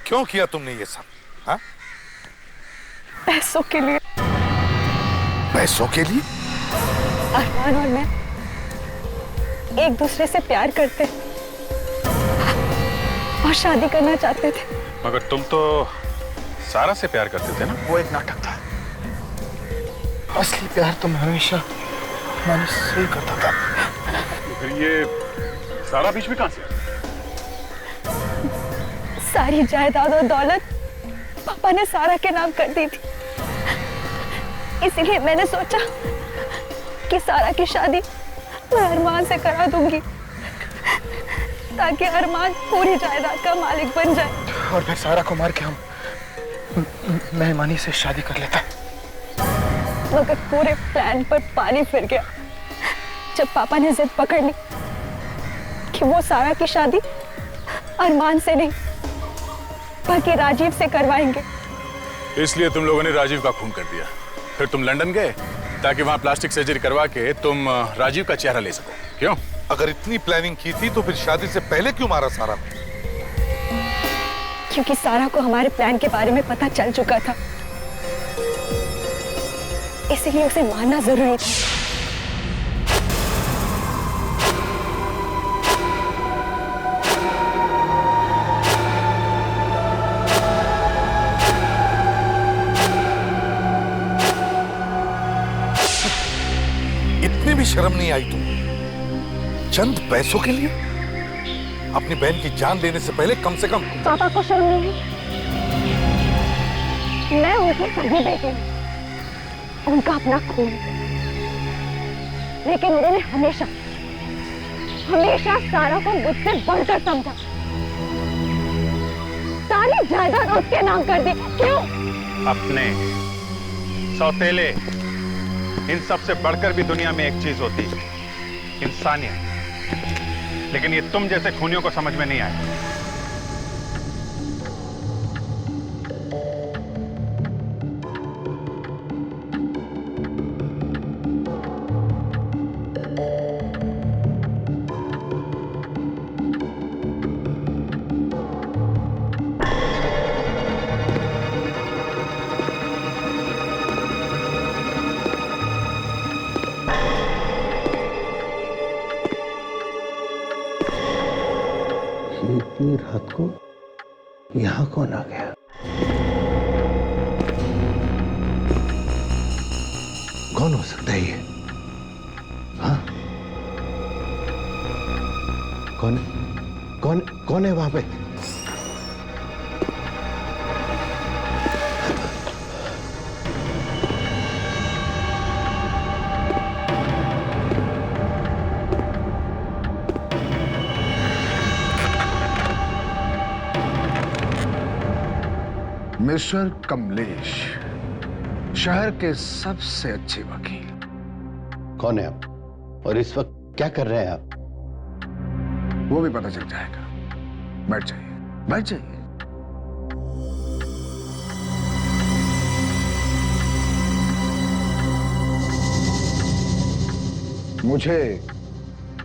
क्यों किया तुमने ये सब? हाँ? पैसों के लिए। पैसों के लिए? अरमान और मैं एक दूसरे से प्यार करते और शादी करना चाहते थे। मगर तुम तो सारा से प्यार करते थे ना? वो एक नाटक था, असली प्यार तो मैं हमेशा मैंने सही करता था। फिर ये सारा बीच में कहां से? सारी जायदाद और दौलत पापा ने सारा के नाम कर दी थी, इसलिए मैंने सोचा कि सारा की शादी मैं अरमान से करा दूंगी ताकि अरमान पूरी जायदाद का मालिक बन जाए। और फिर सारा को मार के हम मेहमानी से शादी कर लेता। मगर पूरे प्लान पर पानी फिर गया जब पापा ने जिद पकड़ ली कि वो सारा की शादी अरमान से नहीं बल्कि राजीव से करवाएंगे। इसलिए तुम लोगों ने राजीव का खून कर दिया, फिर तुम लंदन गए ताकि वहां प्लास्टिक सर्जरी करवा के तुम राजीव का चेहरा ले सको। क्यों? अगर इतनी प्लानिंग की थी तो फिर शादी से पहले क्यों मारा सारा? क्योंकि सारा को हमारे प्लान के बारे में पता चल चुका था, इसलिए उसे मारना जरूरी था। इतनी भी शर्म नहीं आई तुम? चंद पैसों के लिए अपनी बहन की जान देने से पहले कम से कम पापा को शर्म नहीं है? मैं उनकी सगी बेटी हूं, उनका अपना खून, लेकिन उन्होंने हमेशा हमेशा सारा को मुझसे बढ़कर समझा। सारी जायदाद उसके नाम कर दी। क्यों? अपने सौतेले, इन सब से बढ़कर भी दुनिया में एक चीज होती है, इंसानियत। लेकिन ये तुम जैसे खूनियों को समझ में नहीं आया। इतनी रात को यहां कौन आ गया? कौन हो सकता है ये? हाँ? कौन कौन कौन है वहां पे? मिस्टर कमलेश, शहर के सबसे अच्छे वकील। कौन है आप और इस वक्त क्या कर रहे हैं आप? वो भी पता चल जाएगा। बैठ जाइए, बैठ जाइए। मुझे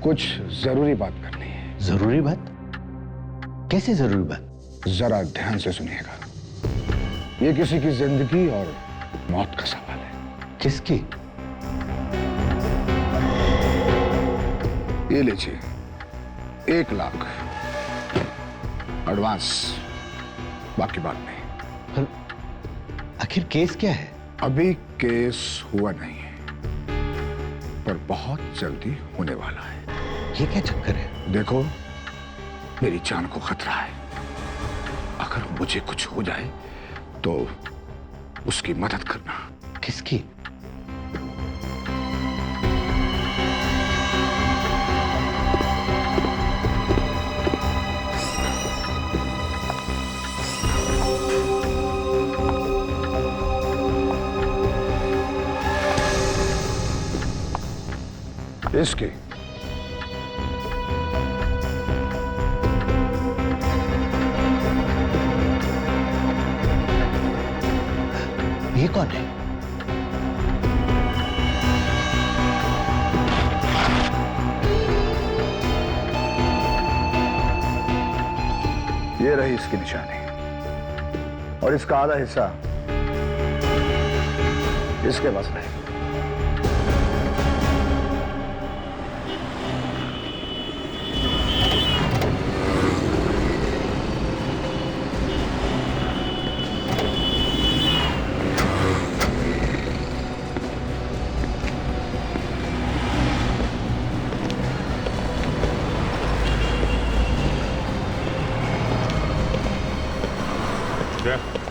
कुछ जरूरी बात करनी है। जरूरी बात? कैसी जरूरी बात? जरा ध्यान से सुनिएगा। ये किसी की जिंदगी और मौत का सवाल है। किसकी? ये लीजिए 1 लाख एडवांस, बाकी बाद में। आखिर केस क्या है? अभी केस हुआ नहीं है, पर बहुत जल्दी होने वाला है। ये क्या चक्कर है? देखो, मेरी जान को खतरा है। अगर मुझे कुछ हो जाए तो उसकी मदद करना। किसकी? इसकी। ये कौन है? ये रही इसकी निशानी, और इसका आधा हिस्सा इसके पास रहेगा।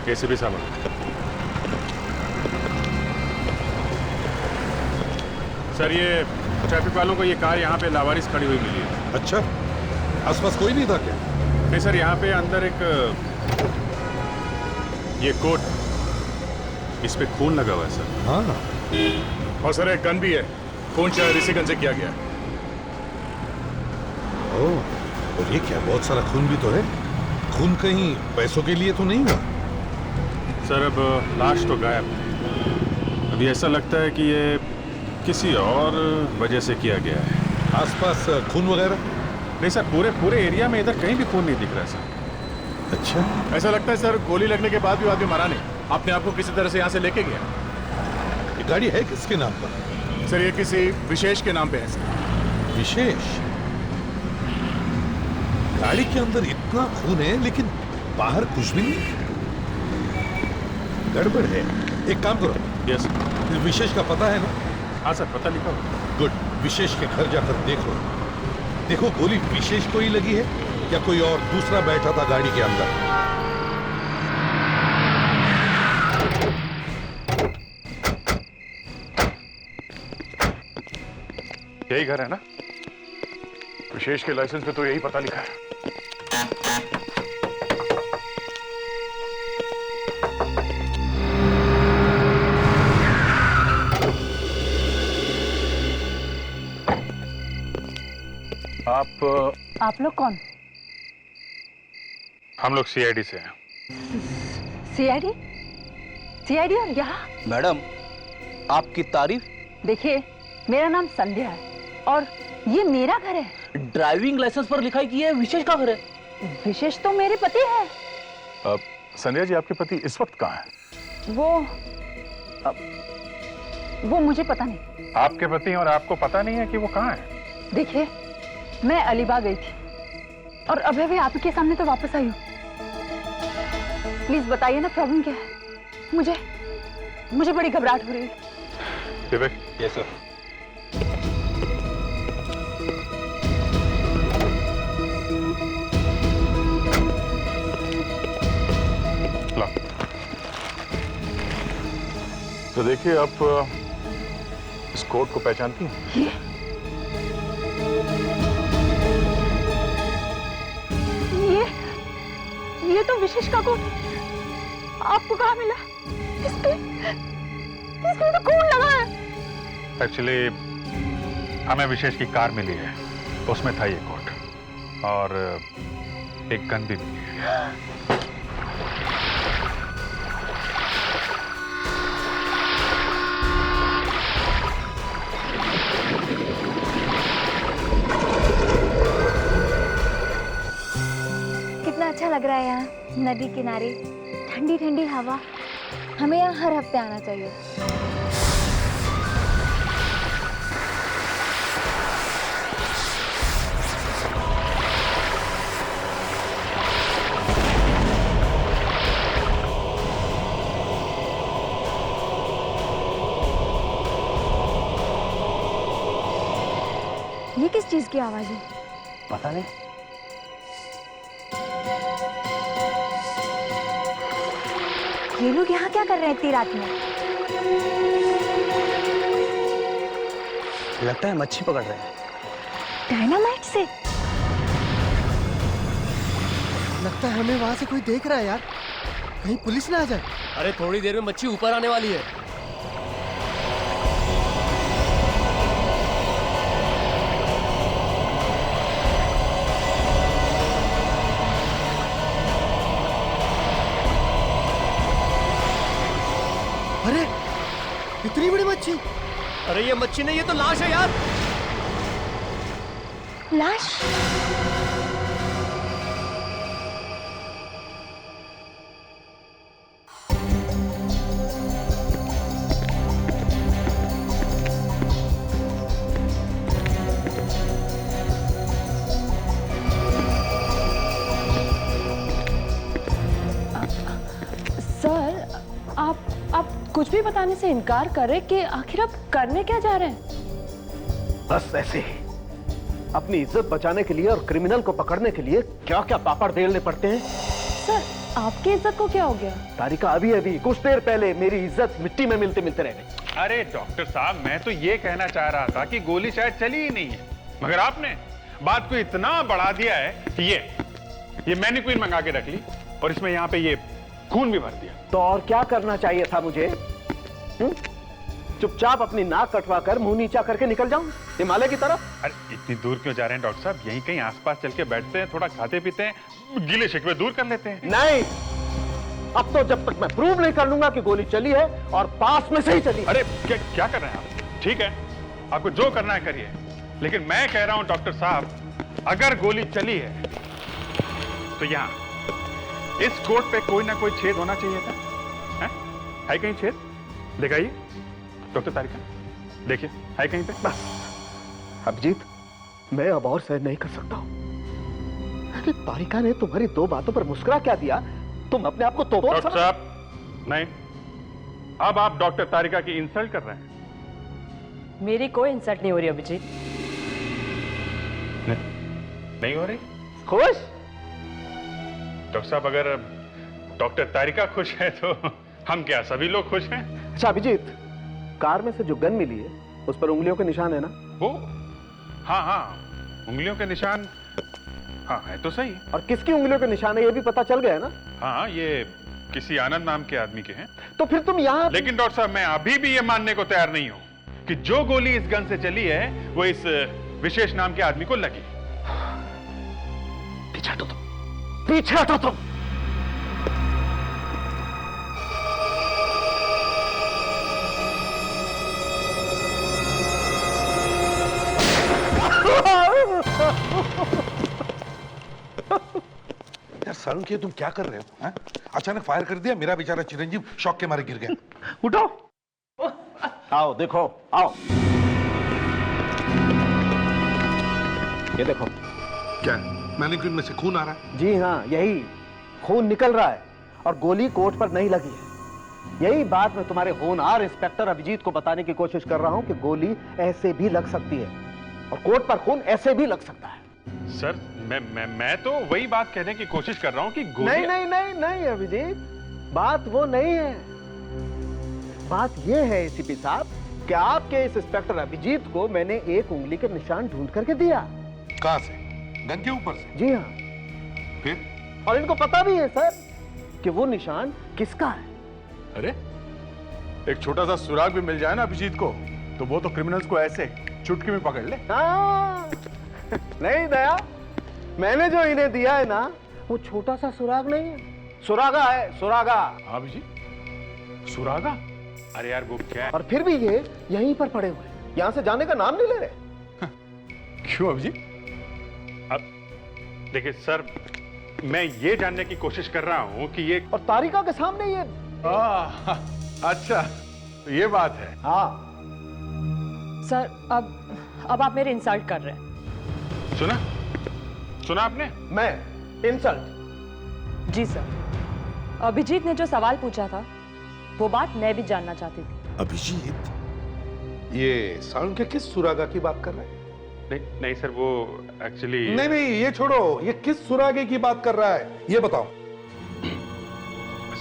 एसीपी साहब। सर, ये ट्रैफिक वालों को ये कार यहाँ पे लावारिस खड़ी हुई मिली है। अच्छा, आसपास कोई नहीं था क्या? नहीं सर, यहाँ पे अंदर एक ये कोट, इस पे खून लगा हुआ है सर। हाँ, और सर एक गन भी है, खून शायद इसी गन से किया गया है। ओह, और ये क्या, बहुत सारा खून भी तो है। खून कहीं पैसों के लिए तो नहीं हुआ? सर अब लाश तो गायब। अभी ऐसा लगता है कि ये किसी और वजह से किया गया है। आसपास खून वगैरह? नहीं सर, पूरे एरिया में इधर कहीं भी खून नहीं दिख रहा है सर। अच्छा, ऐसा लगता है सर गोली लगने के बाद भी आदमी मरा नहीं, अपने आप को किसी तरह से यहाँ से लेके गया। ये गाड़ी है किसके नाम पर? सर ये किसी विशेष के नाम पे है सर। विशेष? गाड़ी के अंदर इतना खून है लेकिन बाहर कुछ भी नहीं। गड़बड़ है। एक काम करो। यस। विशेष का पता है ना? हाँ सर, पता लिखा हुआ। गुड। विशेष के घर जाकर देख लो। देखो गोली विशेष को ही लगी है या कोई और दूसरा बैठा था गाड़ी के अंदर। यही घर है ना? विशेष के लाइसेंस पे तो यही पता लिखा है। आप लोग कौन? हम लोग सीआईडी से हैं। सीआईडी? सीआईडी और यहाँ? मैडम, आपकी तारीफ। देखिए, मेरा नाम संध्या है और ये मेरा घर है। ड्राइविंग लाइसेंस पर लिखा है कि ये विशेष का घर है। विशेष तो मेरे पति है। संध्या जी, आपके पति इस वक्त कहाँ हैं? वो मुझे पता नहीं। आपके पति और आपको पता नहीं है कि वो कहाँ है? देखिए, मैं अलीबाग गई थी और अभी भी आपके सामने तो वापस आई हूँ। प्लीज बताइए ना, प्रॉब्लम क्या है? मुझे बड़ी घबराहट हो रही है। विवेक। Yes sir. लो। तो देखिए, आप इस कोट को पहचानती हैं? ये तो विशेष का कोट। आपको कहाँ मिला? इसमें तो खून लगा है। एक्चुअली हमें विशेष की कार मिली है, उसमें था ये कोट और एक गन भी मिली है। कितना अच्छा लग रहा है यहाँ, नदी किनारे, ठंडी ठंडी हवा। हमें यहाँ हर हफ्ते आना चाहिए। ये किस चीज की आवाज है? पता नहीं। ये लोग यहाँ क्या कर रहे हैं इतनी रात में? लगता है मच्छी पकड़ रहे हैं। डायनामाइट से? लगता है हमें वहां से कोई देख रहा है यार, कहीं पुलिस ना आ जाए। अरे थोड़ी देर में मच्छी ऊपर आने वाली है। अरे इतनी बड़ी मच्छी! अरे ये मच्छी नहीं, ये तो लाश है यार। लाश? सर, आप कुछ भी बताने से इनकार कर रहे कि आखिर आप करने क्या जा रहे हैं? बस ऐसे ही अपनी इज्जत बचाने के लिए और क्रिमिनल को पकड़ने के लिए क्या क्या पापड़ बेलने पड़ते हैं। आपकी इज्जत को क्या हो गया? तारिका अभी अभी कुछ देर पहले मेरी इज्जत मिट्टी में मिलते मिलते रह गई। अरे डॉक्टर साहब, मैं तो ये कहना चाह रहा था कि गोली शायद चली ही नहीं है, मगर आपने बात को इतना बढ़ा दिया है कि ये मैनिक्विन मंगा के रख ली और इसमें यहाँ पे ये खून भी भर दिया। तो और क्या करना चाहिए था मुझे? चुपचाप अपनी नाक कटवा कर मुंह नीचा करके निकल जाऊं हिमालय की तरफ? अरे इतनी दूर क्यों जा रहे हैं डॉक्टर साहब? यहीं कहीं आसपास चल के बैठते हैं, थोड़ा खाते पीते हैं, गिले शिकवे दूर कर लेते हैं। नहीं, अब तो जब तक मैं प्रूव नहीं कर लूंगा कि गोली चली है और पास में से ही चली। अरे क्या कर रहे हैं आप? ठीक है, आपको जो करना है करिए, लेकिन मैं कह रहा हूं डॉक्टर साहब, अगर गोली चली है तो यहां इस कोट पे कोई ना कोई छेद होना चाहिए था। है कहीं छेद? दिखाइए डॉक्टर तारिका, देखिए है कहीं पे? बस अभिजीत, मैं अब और सहन नहीं कर सकता हूं। तारिका ने तुम्हारी दो बातों पर मुस्कुरा क्या दिया? तुम अपने आप को तो डॉक्टर साहब नहीं, अब आप डॉक्टर तारिका की इंसल्ट कर रहे हैं। मेरी कोई इंसल्ट नहीं हो रही अभिजीत। नहीं हो रही? खुश? डॉक्टर साहब, अगर डॉक्टर तारिका खुश है तो हम क्या सभी लोग खुश हैं? अच्छा अभिजीत, कार में से जो गन मिली है उस पर उंगलियों के निशान है ना? वो हाँ, उंगलियों के निशान, हाँ है तो सही। और किसकी उंगलियों के निशान है ये भी पता चल गया ना? हाँ, ये किसी आनंद नाम के आदमी के हैं। तो फिर तुम यहाँ? लेकिन डॉक्टर साहब, मैं अभी भी ये मानने को तैयार नहीं हूं कि जो गोली इस गन से चली है वो इस विशेष नाम के आदमी को लगी। पीछे हटो तुम, पीछे हटो तुम। यार सारुण के तुम क्या कर रहे हो? है? अचानक फायर कर दिया, मेरा बेचारा चिरंजीव शॉक के मारे गिर गया। उठो, आओ देखो, आओ ये देखो। क्या मैनिक्विन में से खून आ रहा है? जी हाँ, यही खून निकल रहा है और गोली कोट पर नहीं लगी है। यही बात मैं तुम्हारे होनहार इंस्पेक्टर अभिजीत को बताने की कोशिश कर रहा हूं कि गोली ऐसे भी लग सकती है और कोट पर खून ऐसे भी लग सकता है। सर, मैं तो वही बात कहने की कोशिश कर रहा हूं कि गोली... नहीं नहीं नहीं नहीं अभिजीत, बात वो नहीं है। बात ये है एसीपी साहब कि आपके इस इंस्पेक्टर अभिजीत को मैंने एक उंगली के निशान ढूंढ करके दिया। कहां से? गन के ऊपर से? जी हाँ। फिर? और इनको पता भी है सर कि वो निशान किसका है। अरे एक छोटा सा सुराग भी मिल जाए ना अभिजीत को तो वो तो क्रिमिनल्स को ऐसे चुटकी में पकड़ ले। हाँ। नहीं दया, मैंने जो इन्हें दिया है ना वो छोटा सा सुराग नहीं है, सुरागा है, सुरागा। हाँ जी, सुरागा? अरे यार वो क्या है? और फिर भी ये यहीं पर पड़े हुए, यहां से जाने का नाम नहीं ले रहे। क्यों अभिजीत? अब देखिए सर, मैं ये जानने की कोशिश कर रहा हूं कि ये... और तारिका के सामने ये... अच्छा तो ये बात है। हाँ सर, अब आप मेरे इंसल्ट कर रहे हैं। सुना आपने? मैं इंसल्ट? जी सर, अभिजीत ने जो सवाल पूछा था वो बात मैं भी जानना चाहती थी। अभिजीत, ये सारुण के किस सुरागा की बात कर रहे हैं? नहीं सर, वो एक्चुअली... नहीं ये छोड़ो, ये किस सुरागे की बात कर रहा है ये बताओ।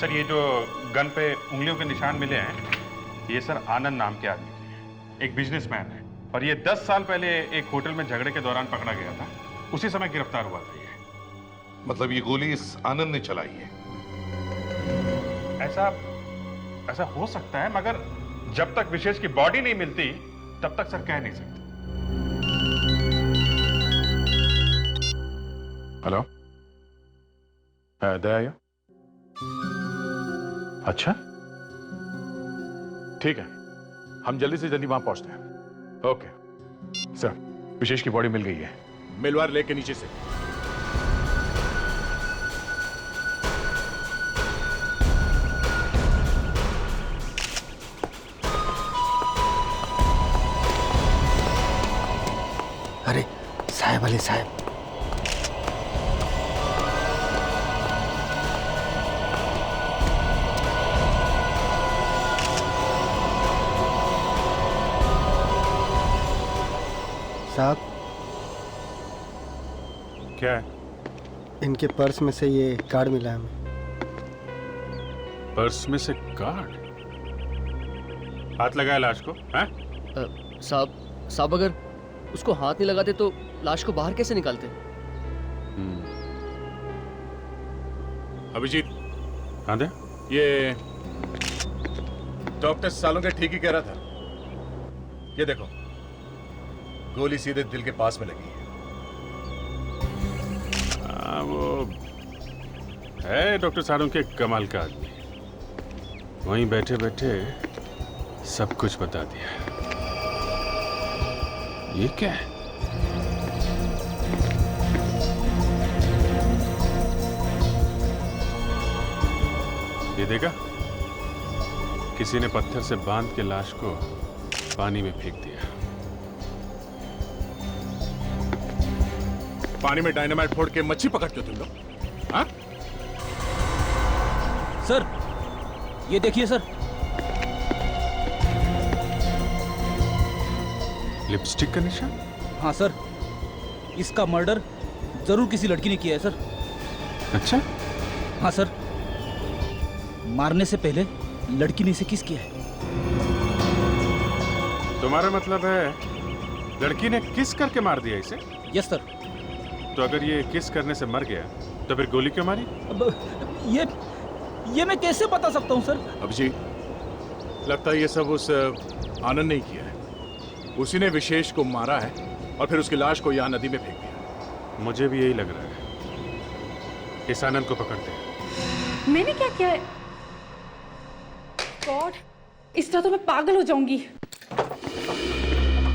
सर, ये जो गन पे उंगलियों के निशान मिले हैं, ये सर आनंद नाम के आदमी के हैं। एक बिजनेसमैन है और ये 10 साल पहले एक होटल में झगड़े के दौरान पकड़ा गया था, उसी समय गिरफ्तार हुआ था ये। मतलब ये गोली इस आनंद ने चलाई है? ऐसा हो सकता है, मगर जब तक विशेष की बॉडी नहीं मिलती तब तक सर कह नहीं सकते। हेलो, दया? अच्छा ठीक है, हम जल्दी से जल्दी वहां पहुंचते हैं। ओके सर, विशेष की बॉडी मिल गई है, मिलवार लेके नीचे से। अरे साहब, अली साहब, साहब क्या है? इनके पर्स में से ये कार्ड मिला है हमें। पर्स में से कार्ड? हाथ लगाया लाश को? हैं? साहब अगर उसको हाथ नहीं लगाते तो लाश को बाहर कैसे निकालते? अभिजीत, हाँ दे? ये डॉक्टर सालुंके ठीक ही कह रहा था। ये देखो, गोली सीधे दिल के पास में लगी है। वो है डॉक्टर सालुंके कमाल का आदमी। वहीं बैठे बैठे सब कुछ बता दिया। ये क्या है? ये देखा? किसी ने पत्थर से बांध के लाश को पानी में फेंक दिया। पानी में डायनामाइट फोड़ के मच्छी पकड़ते हो तुम लोग? हाँ? सर, ये देखिए सर। लिपस्टिक का निशान? हाँ सर, इसका मर्डर जरूर किसी लड़की ने किया है सर। अच्छा? हाँ सर, मारने से पहले लड़की ने इसे किस किया है। तुम्हारा मतलब है लड़की ने किस करके मार दिया इसे? Yes sir. तो अगर ये किस करने से मर गया तो फिर गोली क्यों मारी? अब ये मैं कैसे बता सकता हूँ सर? अभिजीत, लगता है ये सब उस आनंद ने किया है। उसी ने विशेष को मारा है और फिर उसकी लाश को यहाँ नदी में फेंक दिया। मुझे भी यही लग रहा है। इस आनंद को पकड़ते हैं। मैंने क्या किया है? गॉड, इस तरह तो मैं पागल हो जाऊंगी।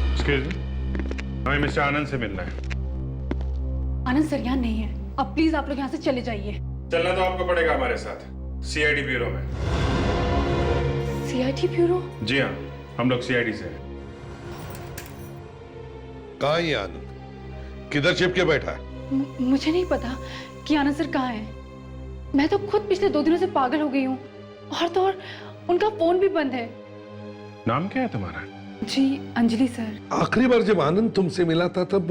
एक्सक्यूज मी, हमें मिस्टर आनंद से मिलना है। आनंद सर यहाँ नहीं है। अब प्लीज आप लोग यहाँ से चले जाइए। चलना तो आपको पड़ेगा हमारे साथ, सीआईडी ब्यूरो में। CID bureau? जी हाँ, हम लोग सीआईडी से हैं। कहाँ ये आनंद? किधर चिपके बैठा है? मुझे नहीं पता कि आनंद सर कहाँ है। मैं तो खुद पिछले 2 दिनों से पागल हो गई हूँ। और तो और उनका फोन भी बंद है। नाम क्या है तुम्हारा? जी, अंजलि सर। आखिरी बार जब आनंद तुमसे मिला था तब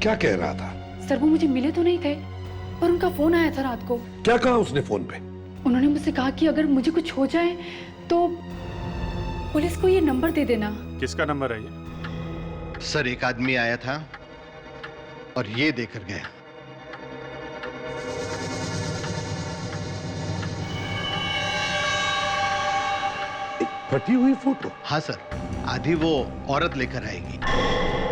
क्या कह रहा था? सर वो मुझे मिले तो नहीं थे, पर उनका फोन आया था रात को। क्या कहा उसने फोन पे? उन्होंने मुझसे कहा कि अगर मुझे कुछ हो जाए तो पुलिस को ये नंबर दे देना। किसका नंबर है ये? सर, एक आदमी आया था और ये देकर गया। फटी हुई फोटो? हाँ सर, आधी वो औरत लेकर आएगी।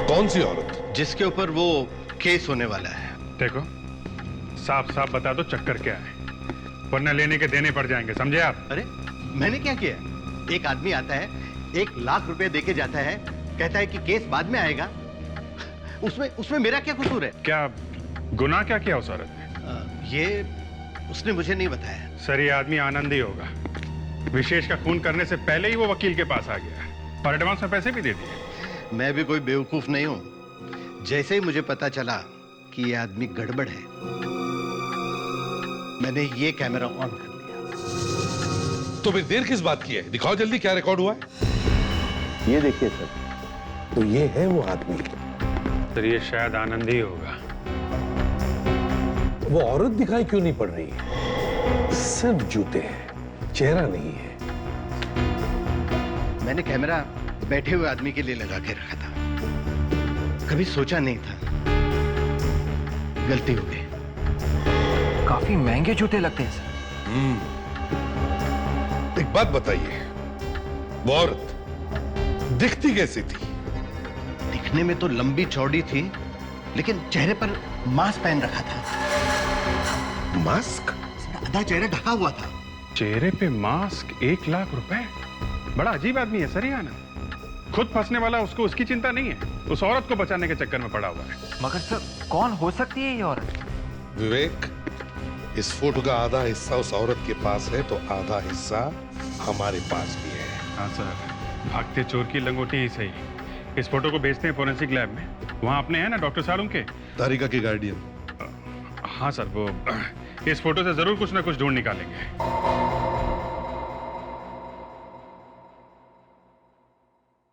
कौन सी औरत? जिसके ऊपर वो केस होने वाला है। देखो, साफ साफ बता दो चक्कर क्या है, वरना लेने के देने पड़ जाएंगे, समझे आप? अरे मैंने क्या किया? एक आदमी आता है, 1 लाख रुपए देके जाता है, कहता है कि केस बाद में आएगा। उसमें मेरा क्या कसूर है? क्या गुनाह क्या किया उस औरत ने? ये उसने मुझे नहीं बताया। सर, ये आदमी आनंद ही होगा। विशेष का खून करने से पहले ही वो वकील के पास आ गया और एडवांस में पैसे भी दे दिए। मैं भी कोई बेवकूफ नहीं हूं। जैसे ही मुझे पता चला कि ये आदमी गड़बड़ है, मैंने ये कैमरा ऑन कर दिया। तो फिर देर किस बात की है? दिखाओ जल्दी क्या रिकॉर्ड हुआ है। ये देखिए सर, तो ये है वो आदमी। सर, ये शायद आनंद ही होगा। वो औरत दिखाई क्यों नहीं पड़ रही है? सिर्फ जूते हैं, चेहरा नहीं है। मैंने कैमरा बैठे हुए आदमी के लिए लगा के रखा था। कभी सोचा नहीं था, गलती हो गई। काफी महंगे जूते लगते हैं सर। एक बात बताइए, वो औरत दिखती कैसी थी? दिखने में तो लंबी चौड़ी थी, लेकिन चेहरे पर मास्क पहन रखा था। मास्क? आधा चेहरा ढका हुआ था। चेहरे पे मास्क, 1 लाख रुपए? बड़ा अजीब आदमी है सर ये आनंद। खुद फंसने वाला, उसको उसकी चिंता नहीं है, उस औरत को बचाने के चक्कर में पड़ा हुआ है। मगर सर, कौन हो सकती है ये औरत? विवेक, इस फोटो का आधा हिस्सा उस औरत के पास है तो आधा हिस्सा हमारे पास भी है। हाँ सर, भागते चोर की लंगोटी ही सही। इस फोटो को भेजते हैं फोरेंसिक लैब में। वहाँ अपने हैं ना डॉक्टर सालुंके, तारिका के गार्डियन। हाँ सर, वो इस फोटो से जरूर कुछ ना कुछ ढूंढ निकालेंगे।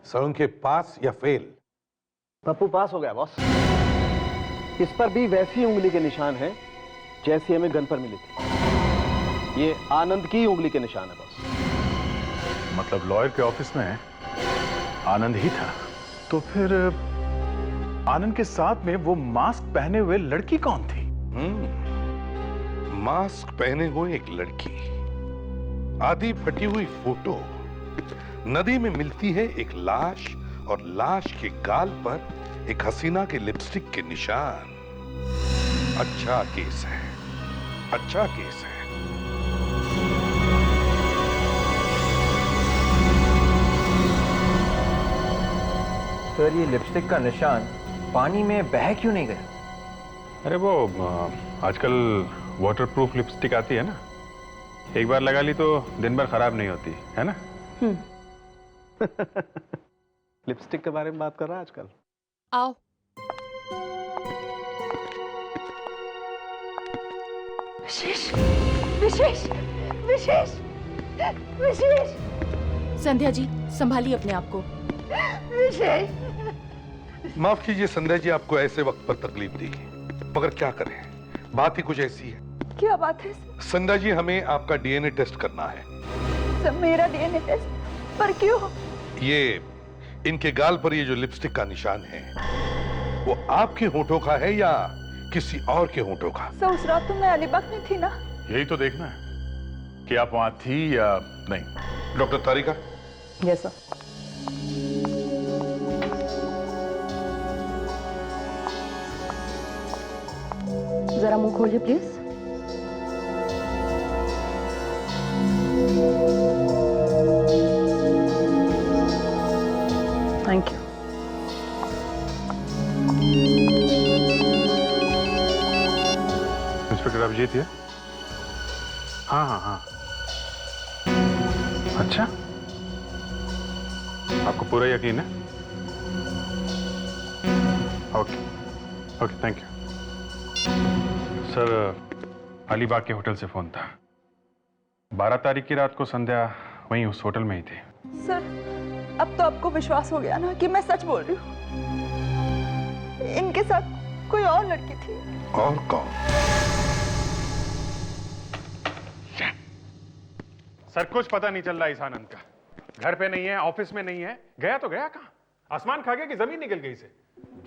सालुंके पास या फेल? पप्पू पास हो गया बॉस। इस पर भी वैसी उंगली के निशान हैं जैसी हमें गन पर मिली थी। ये आनंद की उंगली के निशान है बस। मतलब लॉयर के ऑफिस में आनंद ही था, तो फिर आनंद के साथ में वो मास्क पहने हुए लड़की कौन थी? मास्क पहने हुए एक लड़की, आधी फटी हुई फोटो, नदी में मिलती है एक लाश और लाश के गाल पर एक हसीना के लिपस्टिक के निशान। अच्छा केस है, अच्छा केस है। सर ये लिपस्टिक का निशान पानी में बह क्यों नहीं गया? अरे वो आजकल वाटरप्रूफ लिपस्टिक आती है ना, एक बार लगा ली तो दिन भर खराब नहीं होती है ना। लिपस्टिक के बारे में बात कर रहा है आजकल। आओ। विशेष विशेष विशेष विशेष। संध्या जी संभालिए अपने आप को। विशेष। माफ कीजिए संध्या जी, आपको ऐसे वक्त पर तकलीफ दी, मगर क्या करें, बात ही कुछ ऐसी है। क्या बात है संध्या जी, हमें आपका डीएनए टेस्ट करना है। सर? मेरा डीएनए टेस्ट? पर क्यों? ये इनके गाल पर ये जो लिपस्टिक का निशान है वो आपके होठों का है या किसी और के होठों का? सर उस रात तो मैं अलीबाग में थी ना। यही तो देखना है कि आप वहां थी या नहीं। डॉक्टर तारिका। Yes sir. जरा मुंह खोलिए please. Thank you. Inspector Abhijeet है? हाँ हाँ हाँ। अच्छा, आपको पूरा यकीन है? Okay okay, thank you. Sir Alibag के होटल से फोन था। 12 तारीख की रात को संध्या वहीं उस होटल में ही थी। सर अब तो आपको विश्वास हो गया ना कि मैं सच बोल रही हूँ। इनके साथ कोई और लड़की थी। और कौन? सर कुछ पता नहीं चल रहा इस आनंद का। घर पे नहीं है, ऑफिस में नहीं है, गया तो गया कहाँ? आसमान खा गया कि जमीन निकल गई से?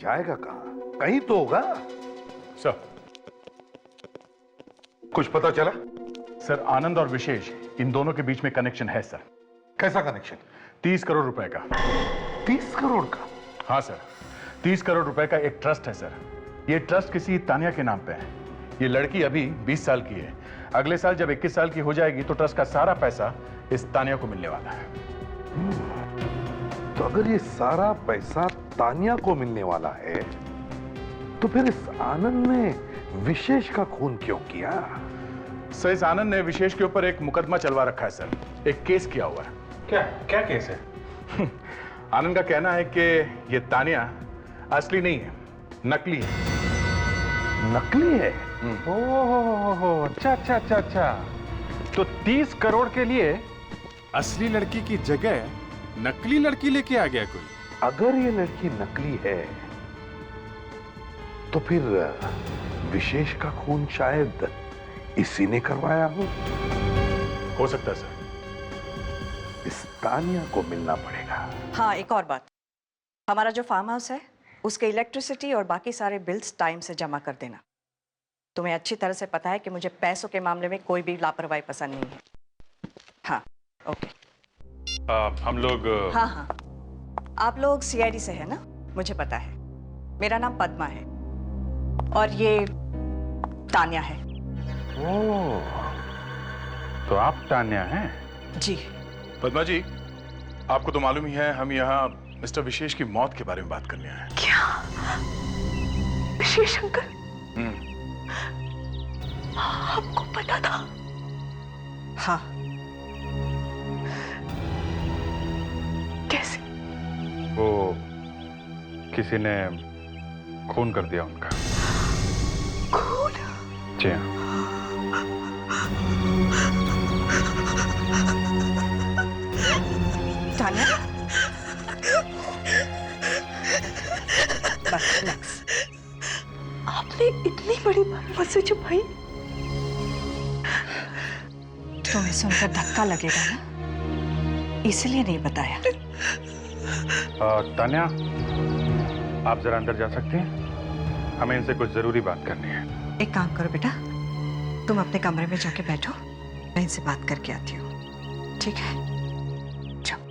जाएगा कहाँ? कहीं तो होगा। सर कुछ पता चला? सर आनंद और विशेष, इन दोनों के बीच में कनेक्शन है सर। कैसा कनेक्शन? 30 करोड़ रुपए का। 30 करोड़ का? हाँ सर, 30 करोड़ रुपए का एक ट्रस्ट है सर। ये ट्रस्ट किसी तानिया के नाम पे है। ये लड़की अभी 20 साल की है। अगले साल जब 21 साल की हो जाएगी तो ट्रस्ट का सारा पैसा इस तानिया को मिलने वाला है। तो अगर ये सारा पैसा तानिया को मिलने वाला है तो फिर इस आनंद ने विशेष का खून क्यों किया? सर इस आनंद ने विशेष के ऊपर एक मुकदमा चलवा रखा है सर, एक केस किया हुआ है। क्या क्या केस है? आनंद का कहना है कि ये तानिया असली नहीं है, नकली है। नकली है? ओह अच्छा अच्छा अच्छा अच्छा। तो 30 करोड़ के लिए असली लड़की की जगह नकली लड़की लेके आ गया कोई। अगर ये लड़की नकली है तो फिर विशेष का खून शायद इसी ने करवाया हो सकता है सर। इस तानिया को मिलना पड़ेगा। हाँ एक और बात, हमारा जो फार्म हाउस है उसके इलेक्ट्रिसिटी और बाकी सारे बिल्स टाइम से जमा कर देना। तुम्हें अच्छी तरह से पता है कि मुझे पैसों के मामले में कोई भी लापरवाही पसंद नहीं है। हाँ ओके। हम लोग हाँ हाँ, आप लोग सीआईडी से है ना? मुझे पता है। मेरा नाम पद्मा है और ये तानिया है। ओह, तो आप तानिया हैं? जी। पद्मा जी, आपको तो मालूम ही है हम यहाँ मिस्टर विशेष की मौत के बारे में बात करने आए हैं। क्या? विशेष अंकल? आपको पता था? हाँ। कैसे? वो किसी ने खून कर दिया उनका। खून? जी हाँ। तानिया, आपने इतनी बड़ी बात मुझसे छुपाई? तुम्हें सुनकर धक्का लगेगा ना, इसलिए नहीं बताया। तान्या, आप जरा अंदर जा सकती हैं? हमें इनसे कुछ जरूरी बात करनी है। एक काम करो बेटा, तुम अपने कमरे में जाके बैठो, मैं इनसे बात करके आती हूँ, ठीक है? जाओ।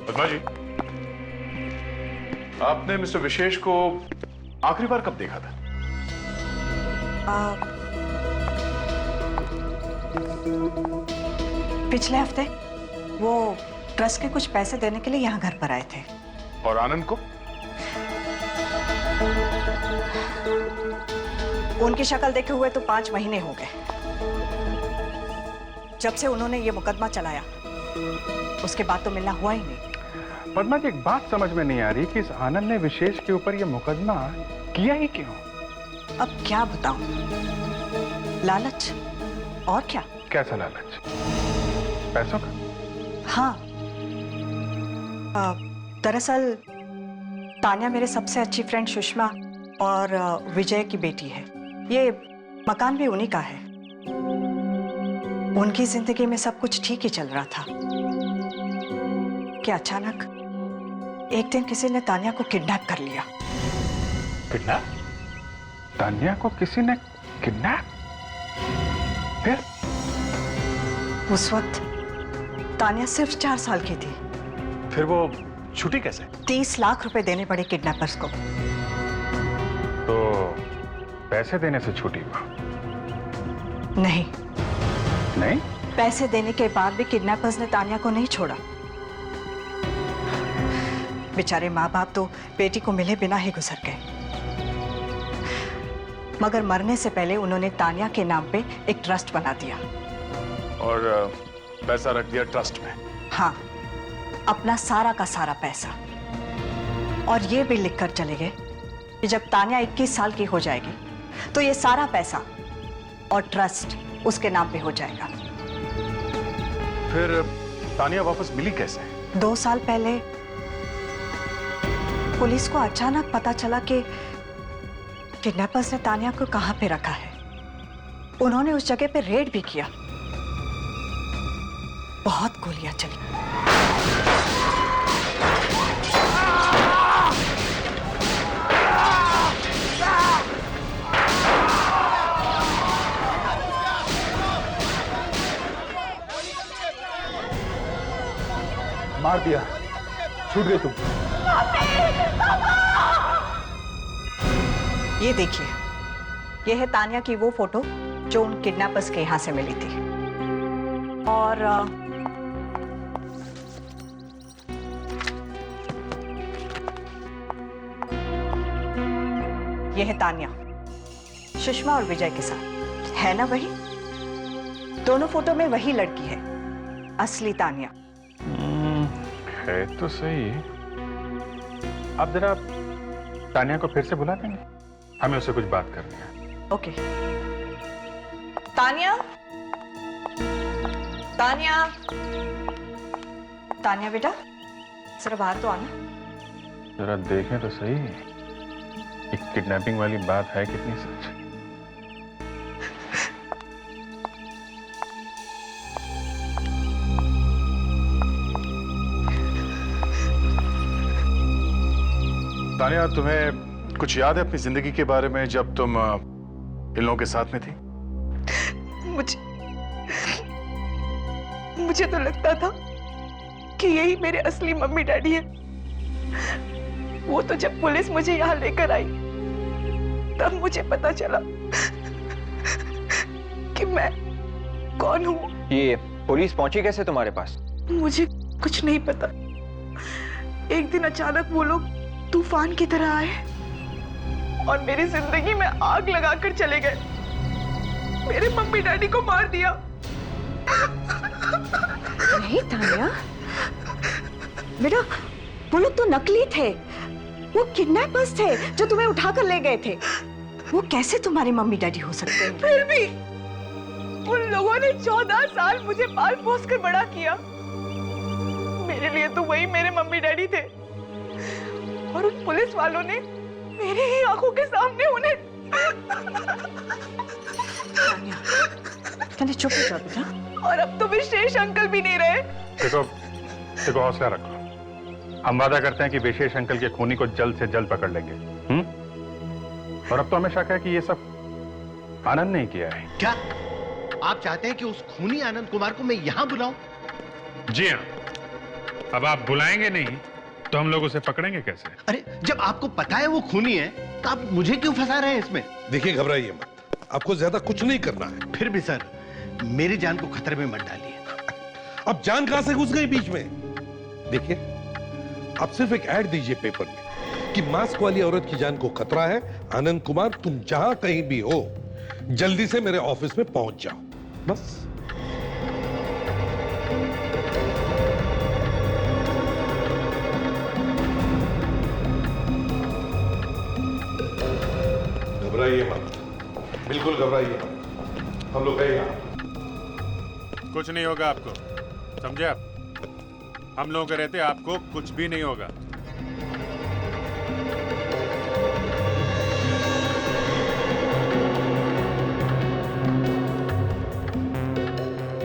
पद्मा जी, आपने मिस्टर विशेष को आखिरी बार कब देखा था? पिछले हफ्ते वो ट्रस्ट के कुछ पैसे देने के लिए यहाँ घर पर आए थे। और आनंद को? उनकी शक्ल देखे हुए तो 5 महीने हो गए। जब से उन्होंने ये मुकदमा चलाया, उसके बाद तो मिलना हुआ ही नहीं। पद्मा जी, एक बात समझ में नहीं आ रही कि इस आनंद ने विशेष के ऊपर ये मुकदमा किया ही क्यों? अब क्या बताऊं? लालच, और क्या? कैसा लालच? पैसों का? हाँ, दरअसल तान्या मेरे सबसे अच्छी फ्रेंड सुषमा और विजय की बेटी है। ये मकान भी उन्हीं का है। उनकी जिंदगी में सब कुछ ठीक ही चल रहा था कि अचानक एक दिन किसी ने तान्या को किडनैप कर लिया। किडनैप? तान्या को किसी ने किडनैप? फिर? उस वक्त तान्या सिर्फ 4 साल की थी। फिर वो छूटी कैसे? 30 लाख रुपए देने पड़े किडनैपर्स को। तो पैसे देने से छूटी वो? नहीं। नहीं? पैसे देने के बाद भी किडनैपर्स ने तान्या को नहीं छोड़ा। बेचारे माँ बाप तो बेटी को मिले बिना ही गुजर गए। मगर मरने से पहले उन्होंने तान्या के नाम पे एक ट्रस्ट बना दिया। और पैसा रख दिया ट्रस्ट में? हाँ, अपना सारा का सारा पैसा। और ये भी लिखकर चले गए कि जब तान्या 21 साल की हो जाएगी तो ये सारा पैसा और ट्रस्ट उसके नाम पे हो जाएगा। फिर तान्या वापस मिली कैसे? 2 साल पहले पुलिस को अचानक पता चला कि किडनैपर्स ने तान्या को कहां पे रखा है। उन्होंने उस जगह पे रेड भी किया। बहुत गोलियां चली। मार दिया, छूट गई तुम। ये देखिए, ये है तान्या की वो फोटो जो उन किडनैपर्स के यहां से मिली थी। और ये है तान्या सुषमा और विजय के साथ। है ना वही? दोनों फोटो में वही लड़की है, असली तान्या। है तो सही। आप जरा तान्या को फिर से बुला देंगे? हमें उससे कुछ बात करनी है। ओके। तान्या, तान्या, तान्या बेटा, जरा बाहर तो आना। जरा देखें तो सही, एक किडनैपिंग वाली बात है कितनी सच। तान्या, तुम्हें कुछ याद है अपनी जिंदगी के बारे में जब तुम इन लोगों के साथ में थी? मुझे तो लगता था कि यही मेरे असली मम्मी डैडी है। वो तो जब पुलिस मुझे यहाँ लेकर आई तब मुझे पता चला कि मैं कौन हूँ। ये पुलिस पहुंची कैसे तुम्हारे पास? मुझे कुछ नहीं पता। एक दिन अचानक वो लोग तूफान की तरह आए और मेरी जिंदगी में आग लगाकर चले गए। मेरे मम्मी डैडी को मार दिया। नहीं तान्या बेटा, वो लोग तो नकली थे। वो किडनैपर्स थे जो तुम्हें उठाकर ले गए थे। वो कैसे तुम्हारे मम्मी डैडी हो सकते हैं? फिर भी उन लोगों ने 14 साल मुझे पाल पोस कर बड़ा किया। मेरे लिए तो वही मेरे मम्मी डैडी थे। और उन पुलिस वालों ने मेरी ही आंखों के सामने उन्हें चलिए चुप हो जाओ बेटा। और अब तो विशेष अंकल भी नहीं रहे। देखो हौसला रखो। हम वादा करते हैं कि विशेष अंकल के खूनी को जल्द से जल्द पकड़ लेंगे। और अब तो हमें शक है कि ये सब आनंद ने किया है। क्या आप चाहते हैं कि उस खूनी आनंद कुमार को मैं यहां बुलाऊं? जी हाँ। अब आप बुलाएंगे नहीं तो हम लोग उसे पकड़ेंगे कैसे? अरे जब आपको पता है वो खूनी है तो आप मुझे क्यों फंसा रहे हैं इसमें? देखिए घबराइए मत, आपको ज्यादा कुछ नहीं करना है। फिर भी सर मेरी जान को खतरे में मत डालिए। अब जान कहां से घुस गई बीच में? देखिए आप सिर्फ एक ऐड दीजिए पेपर में कि मास्क वाली औरत की जान को खतरा है। आनंद कुमार तुम जहां कहीं भी हो जल्दी से मेरे ऑफिस में पहुंच जाओ, बस। घबराइए मत, बिल्कुल घबराइए मत, हम लोग हैं यहां। कुछ नहीं होगा आपको, समझे आप? हम लोगों के रहते आपको कुछ भी नहीं होगा।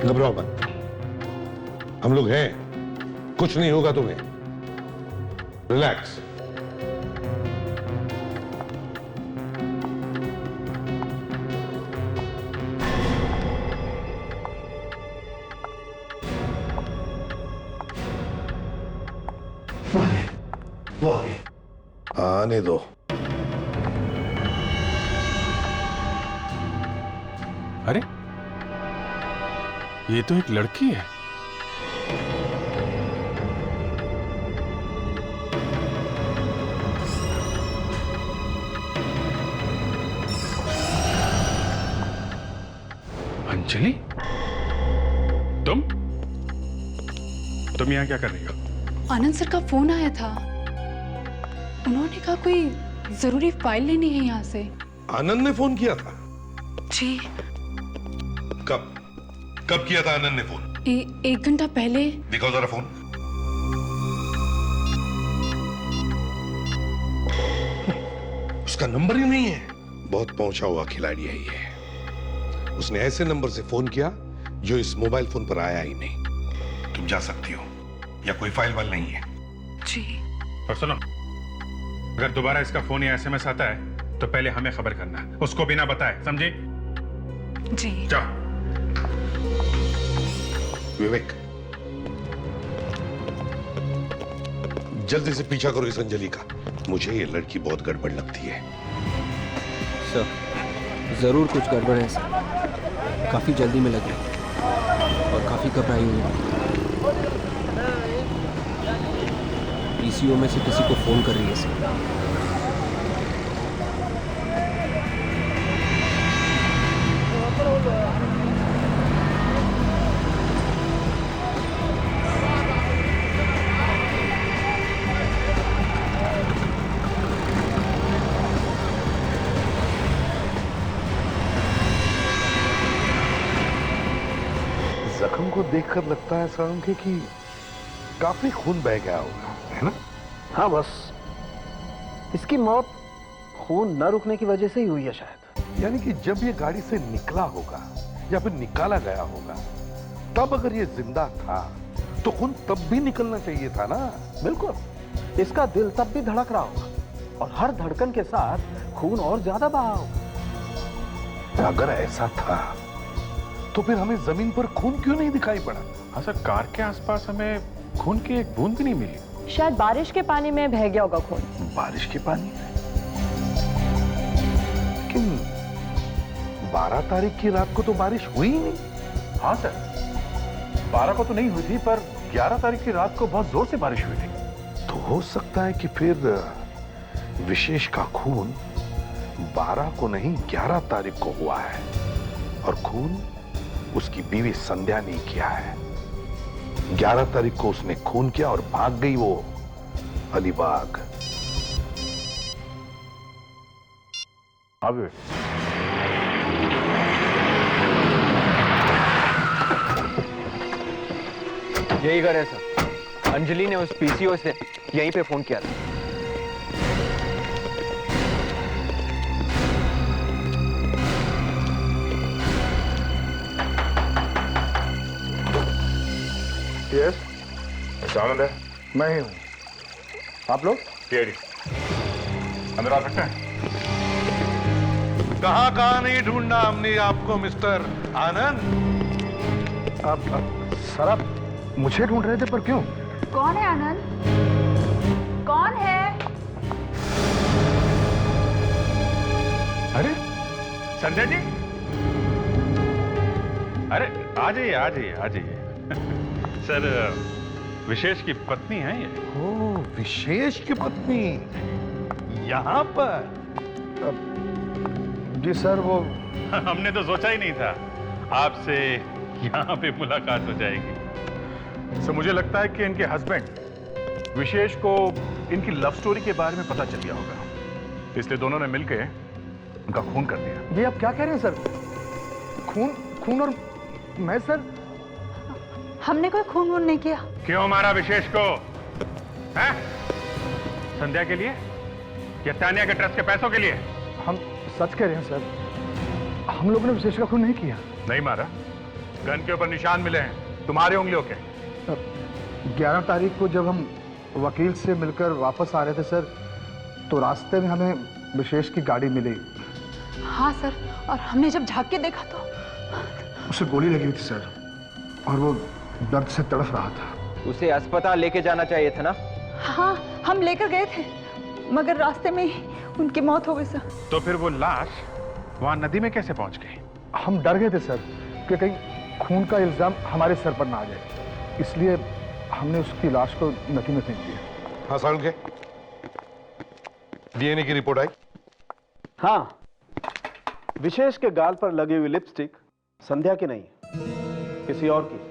घबराओ मत, हम लोग हैं, कुछ नहीं होगा तुम्हें। रिलैक्स। आने दो। अरे ये तो एक लड़की है। अंजलि, तुम यहां क्या कर रही हो? आनंद सर का फोन आया था, उन्होंने कहा कोई जरूरी फाइल लेनी है यहाँ से। आनंद ने फोन किया था? जी। कब किया था आनंद ने फोन? 1 घंटा पहले। दिखाओ जरा फोन। उसका नंबर ही नहीं है। बहुत पहुंचा हुआ खिलाड़ी है ये। उसने ऐसे नंबर से फोन किया जो इस मोबाइल फोन पर आया ही नहीं। तुम जा सकती हो, या कोई फाइल वाल नहीं है। जी। और सुनो, अगर दोबारा इसका फोन या एसएमएस आता है तो पहले हमें खबर करना, उसको बिना बताए, समझी? जी। जाओ। विवेक, जल्दी से पीछा करो इस अंजलि का। मुझे ये लड़की बहुत गड़बड़ लगती है। सर, जरूर कुछ गड़बड़ है सर। काफी जल्दी में लगी और काफी घबराई हुई है। पीसीओ में से किसी को फोन कर रही है सर। जख्म को देखकर लगता है सारंगी कि काफी खून बह गया होगा, है ना? हाँ, बस इसकी मौत खून न रुकने की वजह से ही हुई है शायद। यानी कि जब ये गाड़ी से निकला होगा या फिर निकाला गया होगा, तब अगर ये जिंदा था तो खून तब भी निकलना चाहिए था ना? बिल्कुल, इसका दिल तब भी धड़क रहा होगा और हर धड़कन के साथ खून और ज्यादा बहा होगा। अगर ऐसा था तो फिर हमें जमीन पर खून क्यों नहीं दिखाई पड़ा? हाँ सर, कार के आसपास हमें खून की एक बूंद भी नहीं मिली। शायद बारिश के पानी में बह गया होगा खून। बारिश के पानी में? लेकिन 12 तारीख की रात को तो बारिश हुई ही नहीं। हाँ सर, 12 को तो नहीं हुई थी, पर 11 तारीख की रात को बहुत जोर से बारिश हुई थी। तो हो सकता है कि फिर विशेष का खून 12 को नहीं 11 तारीख को हुआ है, और खून उसकी बीवी संध्या ने किया है। 11 तारीख को उसने खून किया और भाग गई वो अलीबाग। अब यही घर है सर। अंजलि ने उस पीसीओ से यहीं पे फोन किया था। आनंद है? मैं ही हूँ। आप लोग? सीआईडी। अंदर आ सकते हैं? कहाँ नहीं ढूंढना हमने आपको मिस्टर आनंद। आप सर, आप मुझे ढूंढ रहे थे, पर क्यों? कौन है आनंद? कौन है? अरे संध्या जी, अरे आ जाइए आ जाइए आ जाइए। सर, विशेष की पत्नी है ये। ओ, विशेष की पत्नी यहाँ पर? जी सर, वो हमने तो सोचा ही नहीं था आपसे यहाँ पे मुलाकात हो जाएगी। सर, मुझे लगता है कि इनके हस्बैंड विशेष को इनकी लव स्टोरी के बारे में पता चल गया होगा, इसलिए दोनों ने मिलकर उनका खून कर दिया। ये आप क्या कह रहे हैं सर? खून और मैं? सर, हमने कोई खून वून नहीं किया। क्यों मारा विशेष को? हैं? संध्या के लिए या तानिया के ट्रस्ट के पैसों के लिए? हम सच कह रहे हैं सर, हम लोगों ने विशेष का खून नहीं किया। नहीं मारा। गन के ऊपर निशान मिले हैं तुम्हारे उंगलियों के। 11 तारीख को जब हम वकील से मिलकर वापस आ रहे थे सर, तो रास्ते में हमें विशेष की गाड़ी मिली। हाँ सर, और हमने जब झांक के देखा तो उसे गोली लगी हुई थी सर, और वो दर्द से तड़फ रहा था। उसे अस्पताल लेके जाना चाहिए था ना? हाँ, हम लेकर गए थे, मगर रास्ते में ही उनकी मौत हो गई सर। तो फिर वो लाश वहां नदी में कैसे पहुंच गई? हम डर गए थे सर कि कहीं खून का इल्जाम हमारे सर पर ना आ जाए, इसलिए हमने उसकी लाश को नदी में फेंक दिया। हाँ साउंड के डीएनए की रिपोर्ट आई? हाँ, विशेष के गाल पर लगी हुई लिपस्टिक संध्या की नहीं, किसी और की।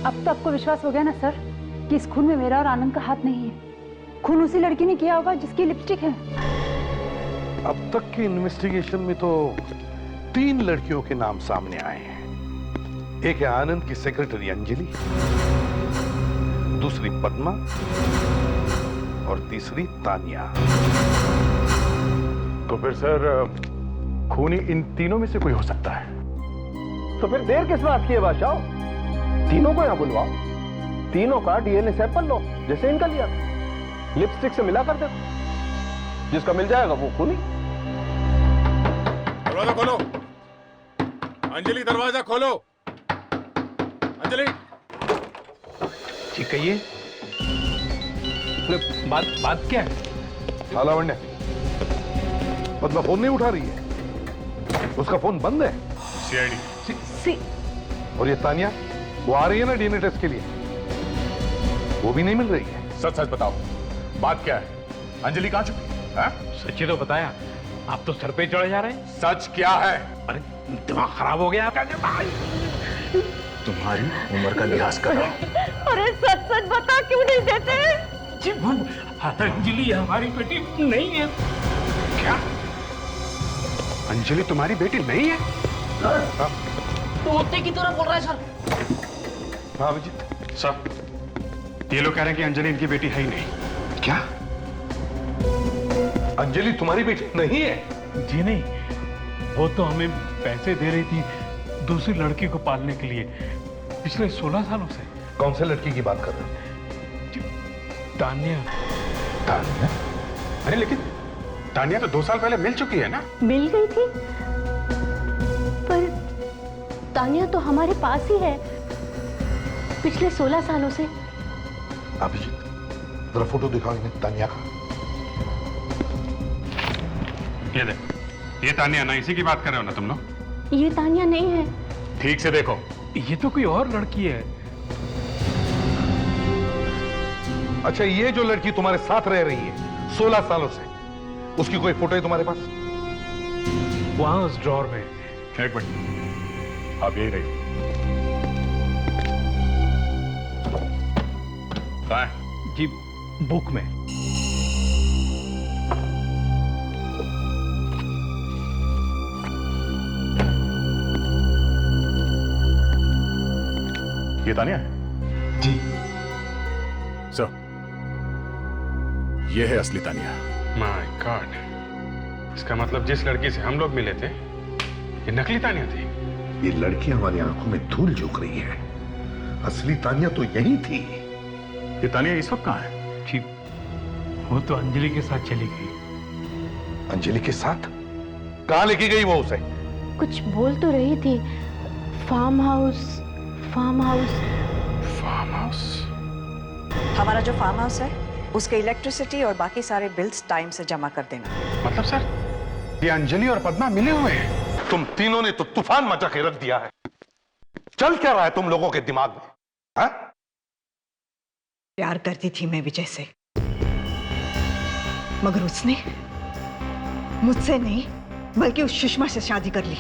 अब तो आपको विश्वास हो गया ना सर कि इस खून में मेरा और आनंद का हाथ नहीं है। खून उसी लड़की ने किया होगा जिसकी लिपस्टिक है। अब तक की इन्वेस्टिगेशन में तो 3 लड़कियों के नाम सामने आए हैं। एक है आनंद की सेक्रेटरी अंजलि, दूसरी पद्मा और तीसरी तानिया। तो फिर सर, खूनी इन तीनों में से कोई हो सकता है। तो फिर देर किस बात की है बादशाह? तीनों को यहाँ बुलवाओ, तीनों का डीएनए सैंपल लो, जैसे इनका लिया, लिपस्टिक से मिला कर दे, जिसका मिल जाएगा वो खूनी। दरवाजा खोलो अंजलि, दरवाजा खोलो अंजलि। ठीक है, ये बात क्या है? लावण्य, पद्मा फोन नहीं उठा रही है, उसका फोन बंद है। सीआईडी। और ये तानिया, वो आ रही है ना डीएनए टेस्ट के लिए, वो भी नहीं मिल रही है। सच सच बताओ, बात क्या है? अंजलि कहाँ छुपी है? सच्ची तो बताया, आप तो सर पे चढ़े जा रहे हैं। सच क्या है? अरे दिमाग खराब हो गया आपका? तुम्हारी उम्र का लिहाज करो। अरे सच सच बता, क्यों नहीं देते? अंजलि हमारी बेटी नहीं है। क्या? अंजलि तुम्हारी बेटी नहीं है? तोते की तरह बोल रहा है सर। हाँ अभिजीत सर, ये लोग कह रहे हैं कि अंजलि इनकी बेटी है ही नहीं। क्या? अंजलि तुम्हारी बेटी नहीं है? जी नहीं, वो तो हमें पैसे दे रही थी दूसरी लड़की को पालने के लिए पिछले 16 सालों से। कौन से लड़की की बात कर रहे हो? तानिया। तानिया? अरे लेकिन तानिया तो 2 साल पहले मिल चुकी है ना? मिल गई थी, पर तानिया तो हमारे पास ही है पिछले 16 सालों से। अभिजीत, जरा फोटो दिखाओ इन्हें तानिया का। ये देखो, ये तानिया ना, इसी की बात कर रहे हो ना तुम लोग? ये तानिया नहीं है। ठीक से देखो, ये तो कोई और लड़की है। अच्छा, ये जो लड़की तुम्हारे साथ रह रही है 16 सालों से, उसकी कोई फोटो है तुम्हारे पास? वहां उस ड्रॉर में। एक मिनट, अब यही रही। कहाँ है? जी, बुक में। ये तानिया है? जी सर, ये है असली तानिया। माय गॉड, इसका मतलब जिस लड़की से हम लोग मिले थे ये नकली तानिया थी। ये लड़की हमारी आंखों में धूल झोंक रही है। असली तानिया तो यही थी। ये तानिया इस वक्त कहाँ है? जी, वो तो अंजलि के साथ चली गई। अंजलि के साथ? कहाँ लेके गई वो उसे? कुछ बोल तो रही थी, farmhouse, farmhouse. Farmhouse? हमारा जो फार्म हाउस है उसके इलेक्ट्रिसिटी और बाकी सारे बिल्स टाइम से जमा कर देना। मतलब सर, ये अंजलि और पद्मा मिले हुए हैं? तुम तीनों ने तो तूफान मचा के रख दिया है। चल क्या रहा है तुम लोगों के दिमाग में? हा? प्यार करती थी मैं विजय से, मगर उसने मुझसे नहीं बल्कि उस सुषमा से शादी कर ली,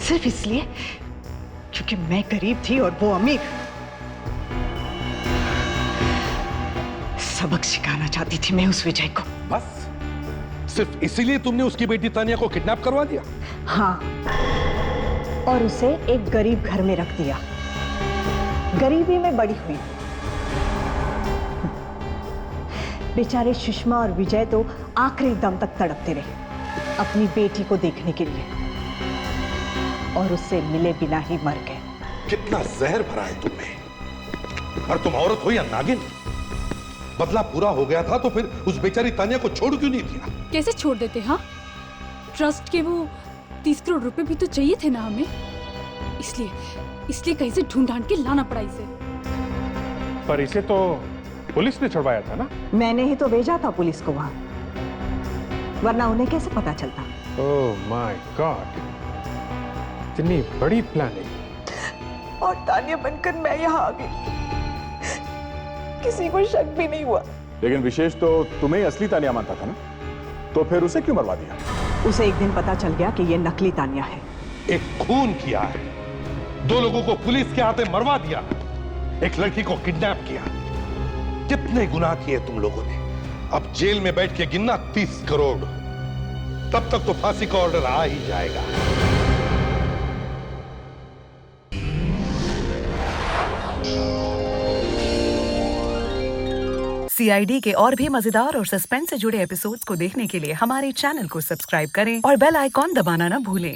सिर्फ इसलिए क्योंकि मैं गरीब थी और वो अमीर। सबक सिखाना चाहती थी मैं उस विजय को। बस सिर्फ इसीलिए तुमने उसकी बेटी तानिया को किडनैप करवा दिया? हाँ, और उसे एक गरीब घर में रख दिया। गरीबी में बड़ी हुई। बेचारे सुषमा और विजय तो आखिरी दम तक तड़पते रहे अपनी बेटी को देखने के लिए, और उससे मिले बिना ही मर गए। कितना जहर भरा है तुमने। और तुम औरत हो या नागिन? बदला पूरा हो गया था तो फिर उस बेचारी तानिया को छोड़ क्यों नहीं दिया? कैसे छोड़ देते? हाँ, ट्रस्ट के वो 30 करोड़ रुपए भी तो चाहिए थे ना हमें, इसलिए कहीं से ढूंढ ढांड के लाना पड़ा इसे। पर इसे तो पुलिस ने छुड़वाया था ना? मैंने ही तो भेजा था पुलिस को वहां, वरना उन्हें कैसे पता चलता? ओह माय गॉड, इतनी बड़ी प्लानिंग। और तानिया बनकर मैं यहाँ आ गई, किसी को शक भी नहीं हुआ। लेकिन विशेष तो तुम्हें ही असली तानिया मानता था ना, तो फिर उसे क्यों मरवा दिया? उसे एक दिन पता चल गया कि ये नकली तानिया है। एक खून किया है, 2 लोगों को पुलिस के हाथे मरवा दिया, एक लड़की को किडनैप किया। कितने गुनाह किए तुम लोगों ने। अब जेल में बैठ के गिनना 30 करोड़, तब तक तो फांसी का ऑर्डर आ ही जाएगा। CID के और भी मजेदार और सस्पेंस से जुड़े एपिसोड्स को देखने के लिए हमारे चैनल को सब्सक्राइब करें और बेल आइकॉन दबाना ना भूलें।